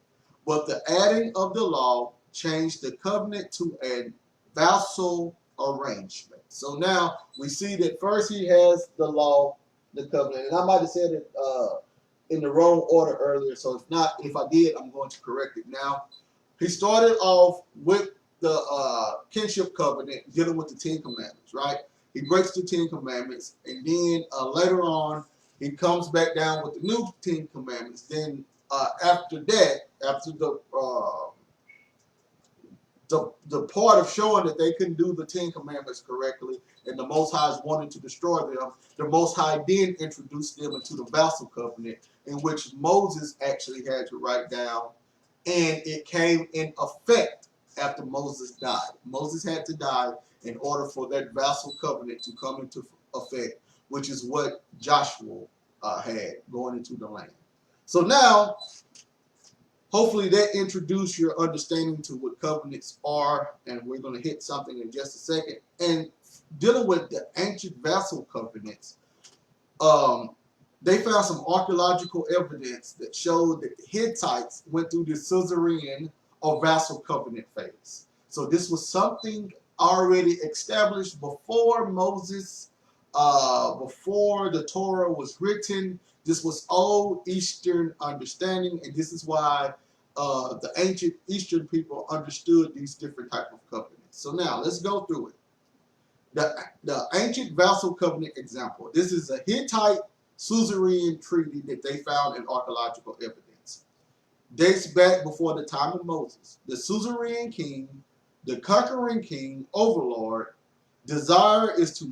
but the adding of the law changed the covenant to a vassal arrangement. So now we see that first he has the law, the covenant, and I might have said it in the wrong order earlier, so if I did, I'm going to correct it now. He started off with the kinship covenant, dealing with the 10 commandments, right? He breaks the 10 commandments, and then later on, he comes back down with the new 10 commandments. Then after that, after the part of showing that they couldn't do the Ten Commandments correctly and the Most High is wanting to destroy them, the Most High then introduced them into the vassal covenant, in which Moses actually had to write down, and it came in effect after Moses died. Moses had to die in order for that vassal covenant to come into effect, which is what Joshua had going into the land. So now, hopefully that introduced your understanding to what covenants are, and we're going to hit something in just a second. And dealing with the ancient vassal covenants, they found some archaeological evidence that showed that the Hittites went through the suzerain or vassal covenant phase. So this was something already established before Moses, before the Torah was written. This was Old Eastern understanding, and this is why the ancient Eastern people understood these different types of covenants. So now let's go through it. The ancient vassal covenant example. This is a Hittite suzerain treaty that they found in archaeological evidence. Dates back before the time of Moses. The suzerain king, the conquering king, overlord, desire is to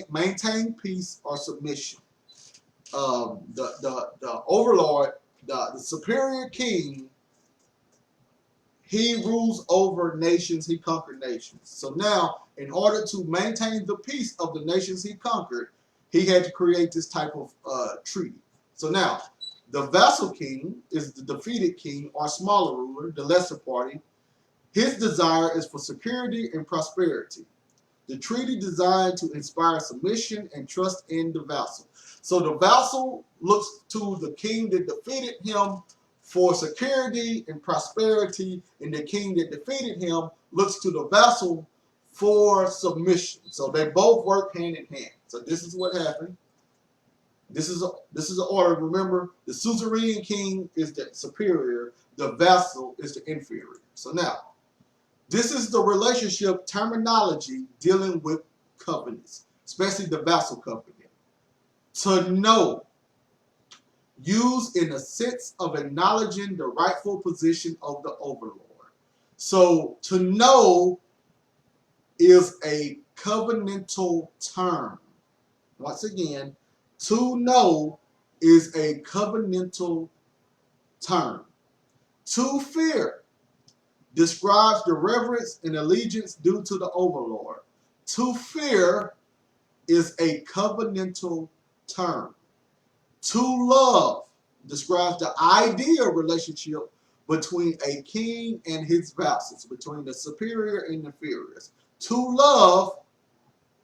maintain peace or submission. The overlord, the superior king, he rules over nations, he conquered nations. So now, in order to maintain the peace of the nations he conquered, he had to create this type of treaty. So now, the vassal king is the defeated king or smaller ruler, the lesser party. His desire is for security and prosperity. The treaty designed to inspire submission and trust in the vassal. So the vassal looks to the king that defeated him for security and prosperity, and the king that defeated him looks to the vassal for submission. So they both work hand in hand. So this is what happened. This is an order. Remember, the suzerain king is the superior, the vassal is the inferior. So now, this is the relationship terminology dealing with covenants, especially the vassal covenant. To know, used in a sense of acknowledging the rightful position of the overlord. So to know is a covenantal term. Once again, to know is a covenantal term. To fear describes the reverence and allegiance due to the overlord. To fear is a covenantal term. To love describes the ideal relationship between a king and his vassals, between the superior and inferiors. To love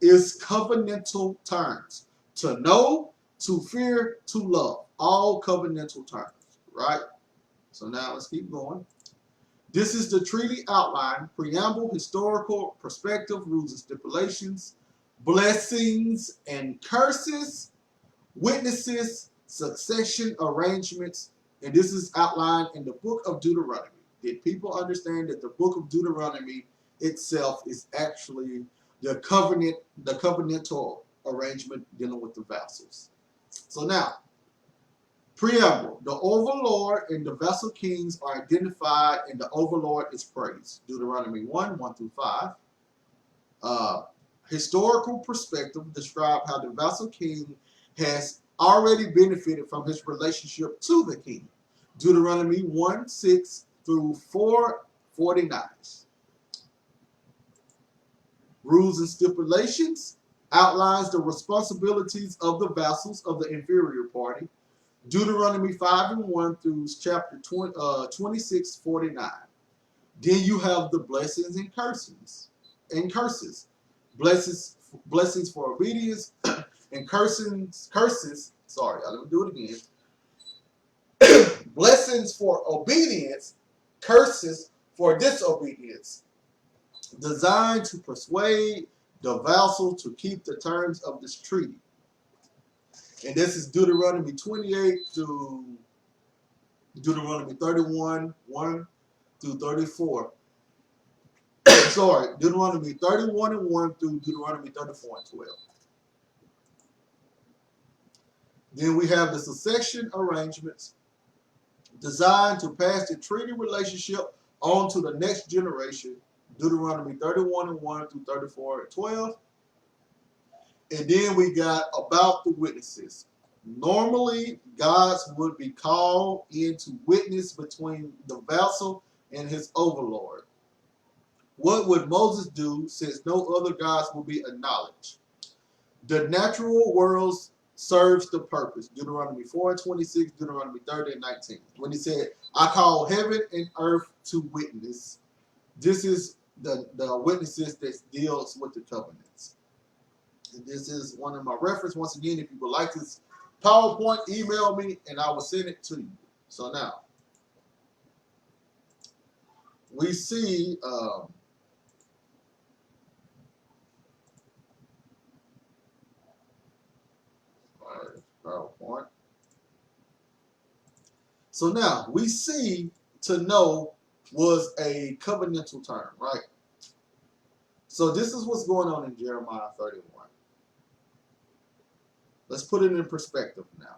is covenantal terms. To know, to fear, to love. All covenantal terms, right? So now let's keep going. This is the treaty outline, preamble, historical, perspective, rules and stipulations, blessings and curses, witnesses, succession arrangements, and this is outlined in the book of Deuteronomy. Did people understand that the book of Deuteronomy itself is actually the covenantal arrangement dealing with the vassals? So now, preamble. The overlord and the vassal kings are identified, and the overlord is praised. Deuteronomy 1:1-5. Historical perspective describe how the vassal king has already benefited from his relationship to the king. Deuteronomy 1:6-4:49. Rules and stipulations outlines the responsibilities of the vassals of the inferior party. Deuteronomy 5:1 through chapter 26:49. Then you have the blessings and curses. Blessings for obedience and curses. Sorry, let me do it again. Blessings for obedience, curses for disobedience, designed to persuade the vassal to keep the terms of this treaty. And this is Deuteronomy 28 through Deuteronomy 31:1-34. Sorry, Deuteronomy 31:1 through Deuteronomy 34:12. Then we have the succession arrangements designed to pass the treaty relationship on to the next generation. Deuteronomy 31 and 1 through 34 and 12. And then we got about the witnesses. Normally, gods would be called in to witness between the vassal and his overlord. What would Moses do since no other gods will be acknowledged? The natural world serves the purpose. Deuteronomy 4:26, Deuteronomy 30 and 19. When he said, I call heaven and earth to witness. This is the witnesses that deals with the covenants. And this is one of my reference. Once again, if you would like this PowerPoint, email me and I will send it to you. So now, we see PowerPoint. So now, we see to know was a covenantal term, right? So this is what's going on in Jeremiah 31. Let's put it in perspective now.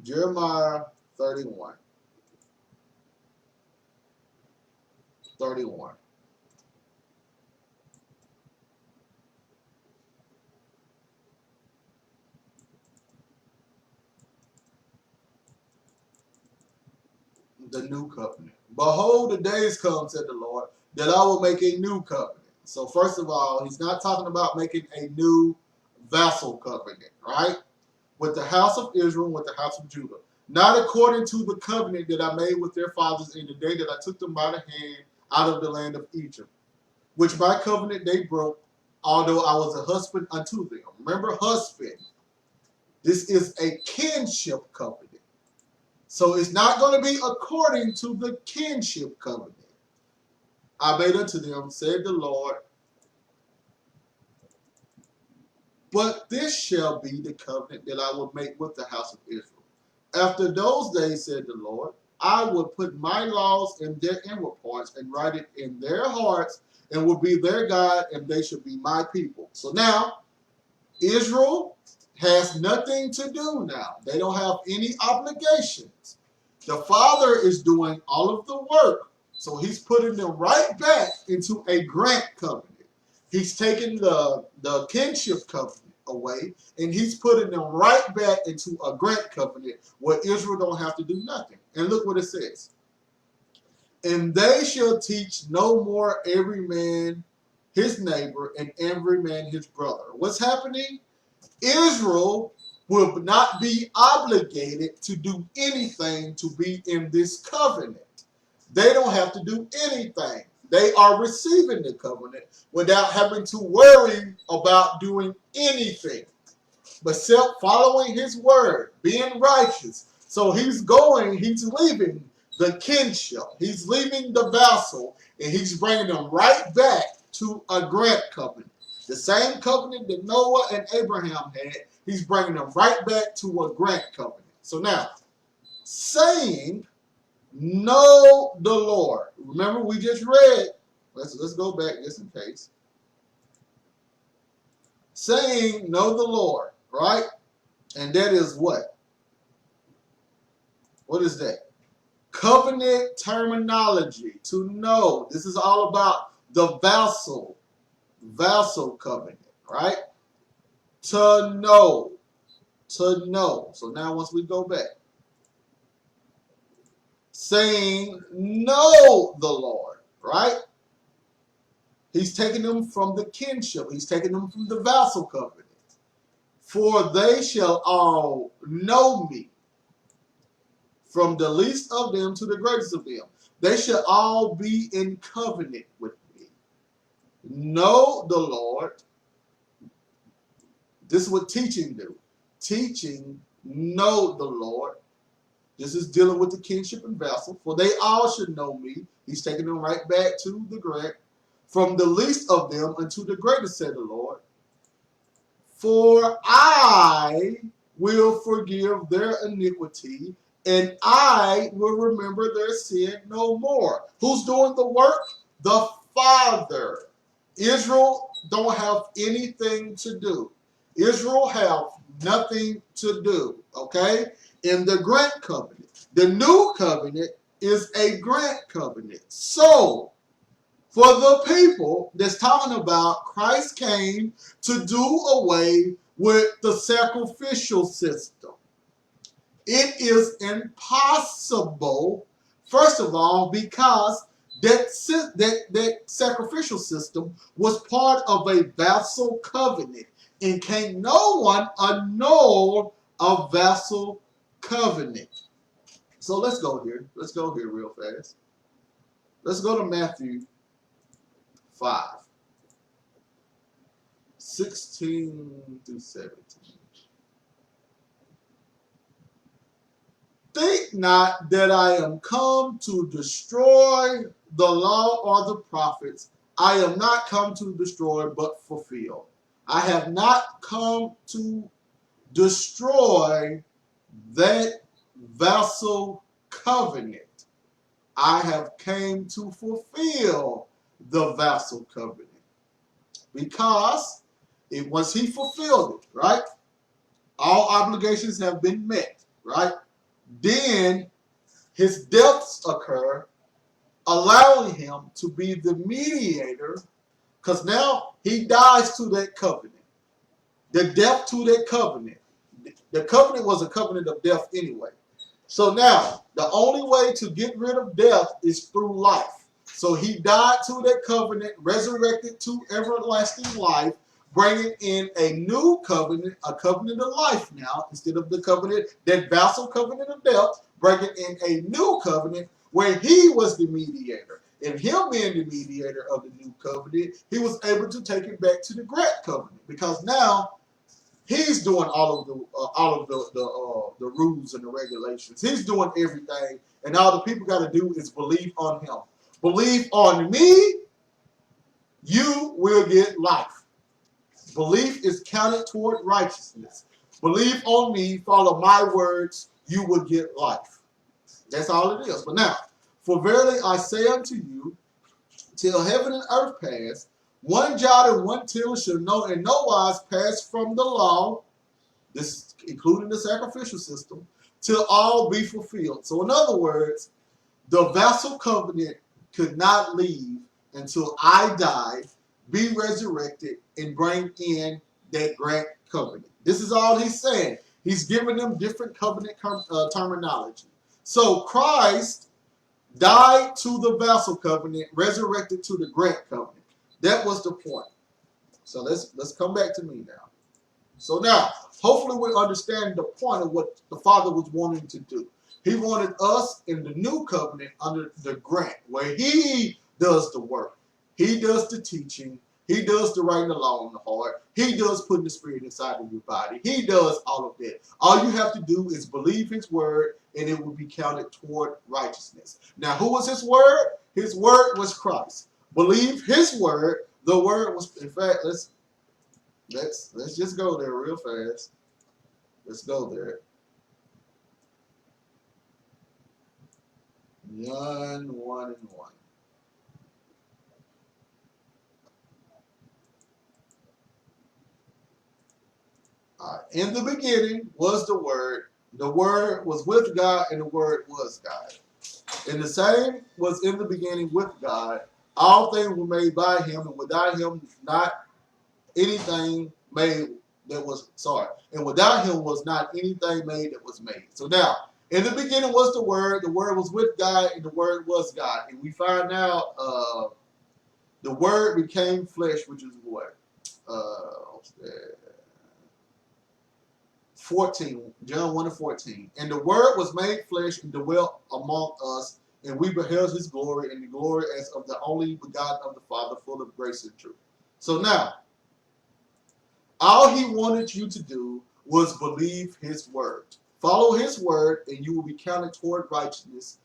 Jeremiah 31. 31. The new covenant. Behold, the days come, said the Lord, that I will make a new covenant. So first of all, he's not talking about making a new vassal covenant, right? With the house of Israel and with the house of Judah. Not according to the covenant that I made with their fathers in the day that I took them by the hand out of the land of Egypt, which by covenant they broke, although I was a husband unto them. Remember, husband. This is a kinship covenant. So it's not going to be according to the kinship covenant. I made unto them, said the Lord, but this shall be the covenant that I will make with the house of Israel. After those days, said the Lord, I will put my laws in their inward parts and write it in their hearts and will be their God and they shall be my people. So now, Israel has nothing to do now. They don't have any obligations. The Father is doing all of the work. So he's putting them right back into a grant covenant. He's taking the kinship covenant away, and he's putting them right back into a grant covenant where Israel don't have to do nothing. And look what it says. And they shall teach no more every man his neighbor and every man his brother. What's happening? Israel will not be obligated to do anything to be in this covenant. They don't have to do anything. They are receiving the covenant without having to worry about doing anything, but following his word, being righteous. So he's leaving the kinship. He's leaving the vassal, and he's bringing them right back to a grant covenant. The same covenant that Noah and Abraham had, he's bringing them right back to a grant covenant. So now, saying, know the Lord. Remember, we just read. Let's go back just in case. Saying, know the Lord, right? And that is what? What is that? Covenant terminology. To know. This is all about the vassal covenant, right? To know. To know. So now once we go back. Saying, know the Lord, right? He's taking them from the kinship. He's taking them from the vassal covenant. For they shall all know me, from the least of them to the greatest of them. They shall all be in covenant with me. Know the Lord. This is what teaching do. Teaching, know the Lord. This is dealing with the kinship and vassal. For they all should know me. He's taking them right back to the grant. From the least of them unto the greatest, said the Lord. For I will forgive their iniquity, and I will remember their sin no more. Who's doing the work? The Father. Israel don't have anything to do. Israel have nothing to do, okay? In the grant covenant. The new covenant is a grant covenant. So, For the people that's talking about, Christ came to do away with the sacrificial system. It is impossible, first of all, because that sacrificial system was part of a vassal covenant. And can't no one annul a vassal covenant. So let's go here. Let's go here real fast. Let's go to Matthew 5, 16 through 17. Think not that I am come to destroy the law or the prophets. I am not come to destroy, but fulfill. I have not come to destroy that vassal covenant. I have came to fulfill the vassal covenant. Because once he fulfilled it, right? All obligations have been met, right? Then his deaths occur, allowing him to be the mediator, because now he dies to that covenant. The death to that covenant. The covenant was a covenant of death anyway. So now, the only way to get rid of death is through life. So he died to that covenant, resurrected to everlasting life, bringing in a new covenant, a covenant of life now, instead of the covenant, that vassal covenant of death, bringing in a new covenant where he was the mediator. And him being the mediator of the new covenant, he was able to take it back to the grant covenant, because now he's doing all of the rules and the regulations. He's doing everything, and all the people got to do is believe on him. Believe on me, you will get life. Belief is counted toward righteousness. Believe on me, follow my words, you will get life. That's all it is. But now, for verily I say unto you, till heaven and earth pass, one jot and one tittle shall in no wise pass from the law, this including the sacrificial system, till all be fulfilled. So in other words, the vassal covenant could not leave until I die, be resurrected, and bring in that grant covenant. This is all he's saying. He's giving them different covenant terminology. So Christ died to the vassal covenant, resurrected to the grant covenant. That was the point. So let's come back to me now. So now, hopefully we understand the point of what the Father was wanting to do. He wanted us in the new covenant under the grant, where he does the work. He does the teaching. He does the writing the law on the heart. He does putting the spirit inside of your body. He does all of that. All you have to do is believe his word, and it will be counted toward righteousness. Now, who was his word? His word was Christ. Believe his word. The word was, in fact, let's just go there real fast. Let's go there. John 1:1. In the beginning was the Word. The Word was with God, and the Word was God. And the same was in the beginning with God. All things were made by him, and without him not anything made that was, and without him was not anything made that was made. So now, in the beginning was the Word was with God, and the Word was God. And we find out the Word became flesh, which is what? 14, John 1:14. And the Word was made flesh and dwelt among us, and we beheld his glory, and the glory as of the only begotten of the Father, full of grace and truth. So now, all he wanted you to do was believe his word. Follow his word, and you will be counted toward righteousness,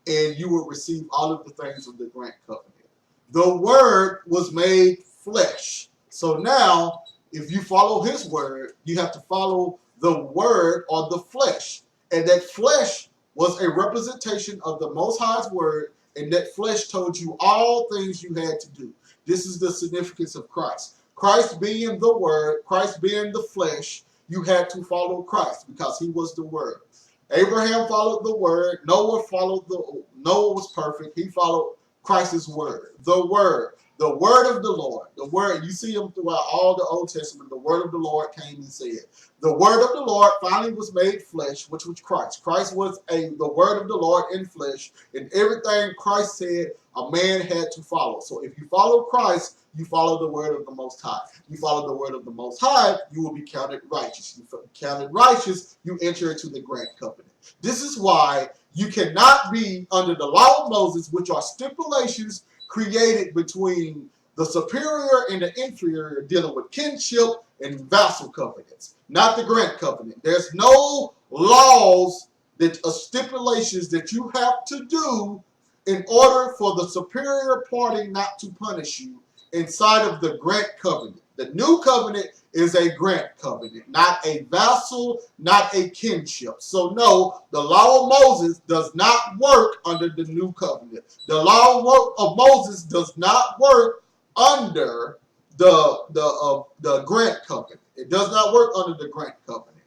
and you will receive all of the things of the grant covenant. The word was made flesh. So now, if you follow his word, you have to follow the word or the flesh. And that flesh was a representation of the Most High's word, and that flesh told you all things you had to do. This is the significance of Christ. Christ being the word, Christ being the flesh, you had to follow Christ because he was the word. Abraham followed the word. Noah was perfect. He followed Christ's word. The word. The word of the Lord. The word. You see them throughout all the Old Testament. The word of the Lord came and said. The word of the Lord finally was made flesh, which was Christ. Christ was the word of the Lord in flesh. And everything Christ said, a man had to follow. So if you follow Christ, you follow the word of the Most High. You follow the word of the Most High, you will be counted righteous. You counted righteous, you enter into the grant covenant. This is why you cannot be under the law of Moses, which are stipulations created between the superior and the inferior, dealing with kinship and vassal covenants, not the grant covenant. There's no laws that stipulations that you have to do in order for the superior party not to punish you inside of the grant covenant. The new covenant is a grant covenant, not a vassal, not a kinship. So no, the law of Moses does not work under the new covenant. The law of Moses does not work under the grant covenant. It does not work under the grant covenant.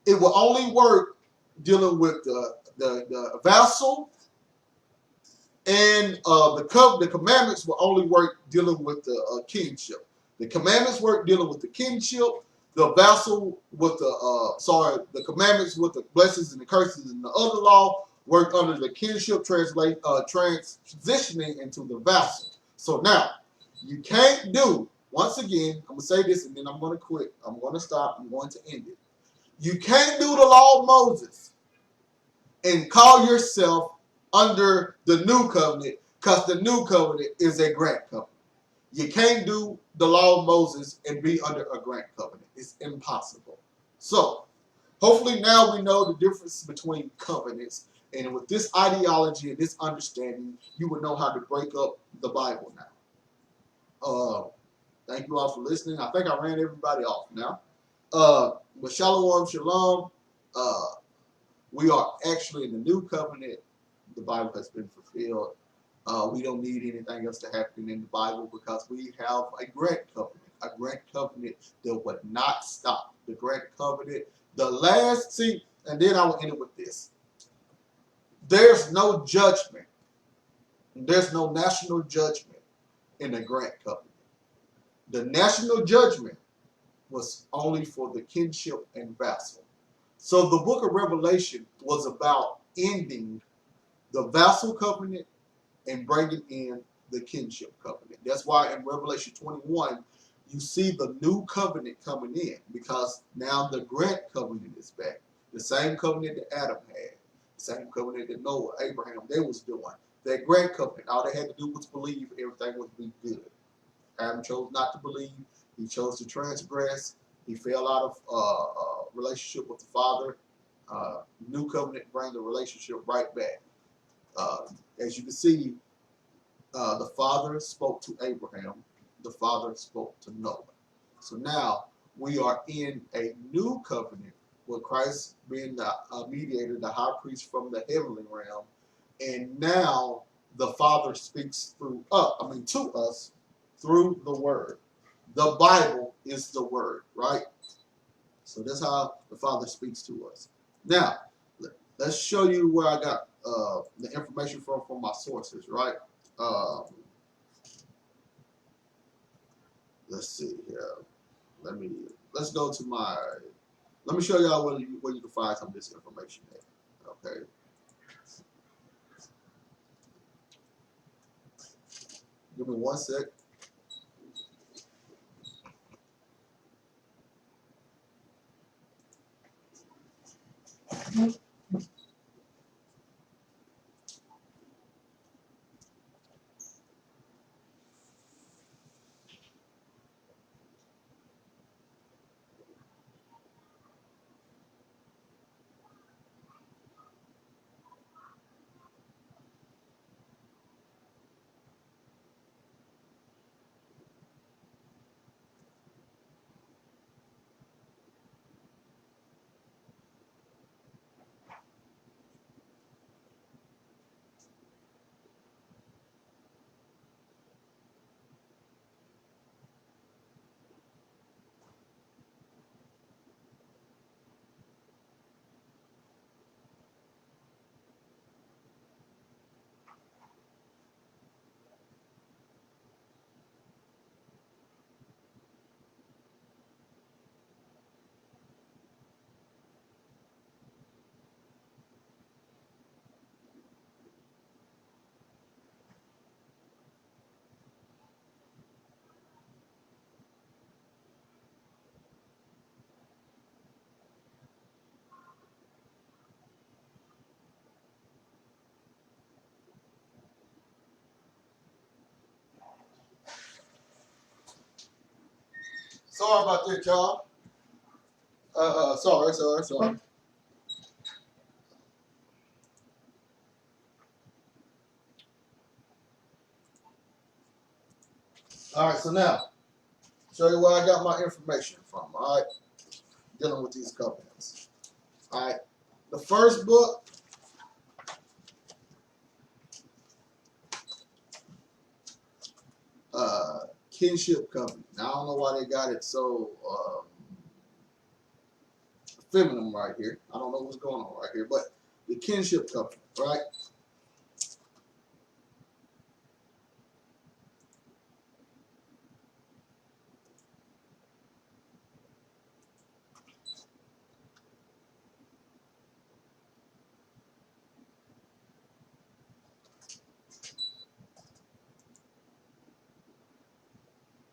It will only work dealing with the vassal, and the commandments will only work dealing with the kingship. The commandments work dealing with the kingship. The vassal with the commandments with the blessings and the curses and the other law work under the kinship transitioning into the vassal. So now, you can't do, once again, I'm going to say this and then I'm going to quit. I'm going to stop. I'm going to end it. You can't do the law of Moses and call yourself under the new covenant, because the new covenant is a grant covenant. You can't do the law of Moses and be under a grant covenant. It's impossible. So, hopefully now we know the difference between covenants, and with this ideology and this understanding, you would know how to break up the Bible now. Thank you all for listening. I think I ran everybody off now. But shalom, shalom. We are actually in the new covenant. The Bible has been fulfilled. We don't need anything else to happen in the Bible because we have a grant covenant that would not stop. The grant covenant, and then I will end it with this. There's no judgment. There's no national judgment in the grant covenant. The national judgment was only for the kinship and vassal. So the book of Revelation was about ending the vassal covenant and bringing in the kinship covenant. That's why in Revelation 21, you see the new covenant coming in, because now the grant covenant is back. The same covenant that Adam had, the same covenant that Noah, Abraham, they was doing. That grant covenant, all they had to do was believe everything would be good. Adam chose not to believe. He chose to transgress. He fell out of relationship with the Father. New covenant bring the relationship right back. As you can see, the Father spoke to Abraham. The Father spoke to Noah. So now we are in a new covenant with Christ being the mediator, the high priest from the heavenly realm. And now the Father speaks to us through the Word. The Bible is the Word, right? So that's how the Father speaks to us. Now, let's show you where I got the information from my sources, right? Let's see here. Let's go to let me show y'all where you can find some of this information at. Okay. Give me one sec. Sorry about that, y'all. Sorry. All right, so now, show you where I got my information from, all right? Dealing with these covenants. All right, the first book, Kinship Covenant. Now, I don't know why they got it so feminine right here. I don't know what's going on right here, but the Kinship Covenant, right?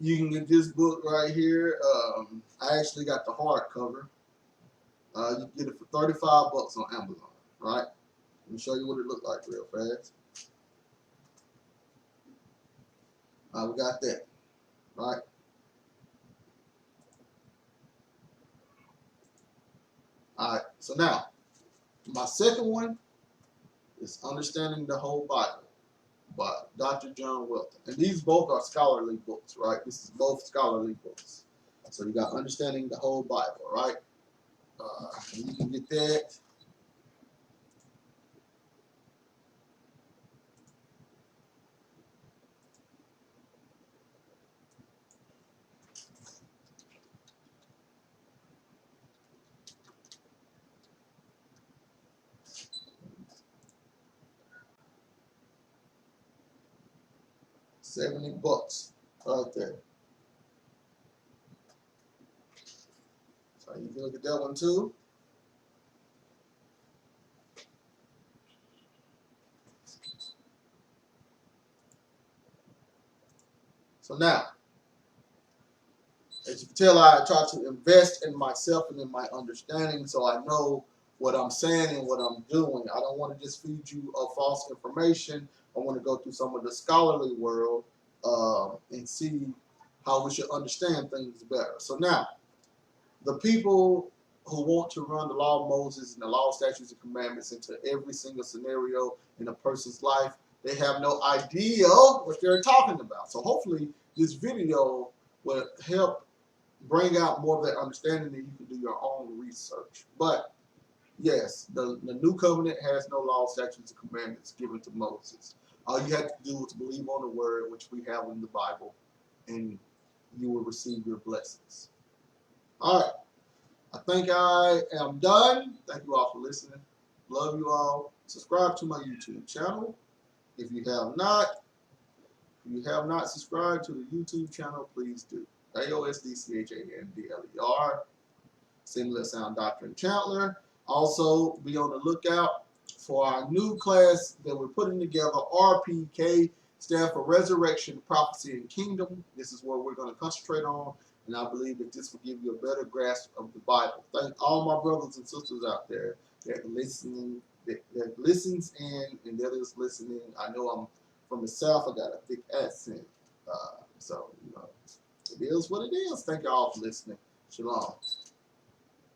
You can get this book right here. I actually got the hardcover. You can get it for $35 on Amazon, right? Let me show you what it looked like real fast. We got that, right? All right, so now, my second one is Understanding the Whole Bible by Dr. John Welton. And these both are scholarly books, right? This is both scholarly books. So you got Understanding the Whole Bible, right? You can get that. $70 right there. So you can look at that one too. So now, as you can tell, I try to invest in myself and in my understanding so I know what I'm saying and what I'm doing. I don't want to just feed you false information. I want to go through some of the scholarly world and see how we should understand things better. So now, the people who want to run the law of Moses and the law, statutes, and commandments into every single scenario in a person's life, they have no idea what they're talking about. So hopefully this video will help bring out more of that understanding, and you can do your own research. But yes, the new covenant has no law, statutes, and commandments given to Moses. All you have to do is believe on the word, which we have in the Bible, and you will receive your blessings. All right. I think I am done. Thank you all for listening. Love you all. Subscribe to my YouTube channel. If you have not subscribed to the YouTube channel, please do. AOSD-Covenant, Similar Sound Doctrine Chandler. Also, be on the lookout for our new class that we're putting together. RPK stands for Resurrection, Prophecy, and Kingdom. This is what we're going to concentrate on, and I believe that this will give you a better grasp of the Bible. Thank all my brothers and sisters out there that listening, that listens in, and that is listening. I know I'm from the South. I got a thick accent, so you know it is what it is. Thank you all for listening. Shalom.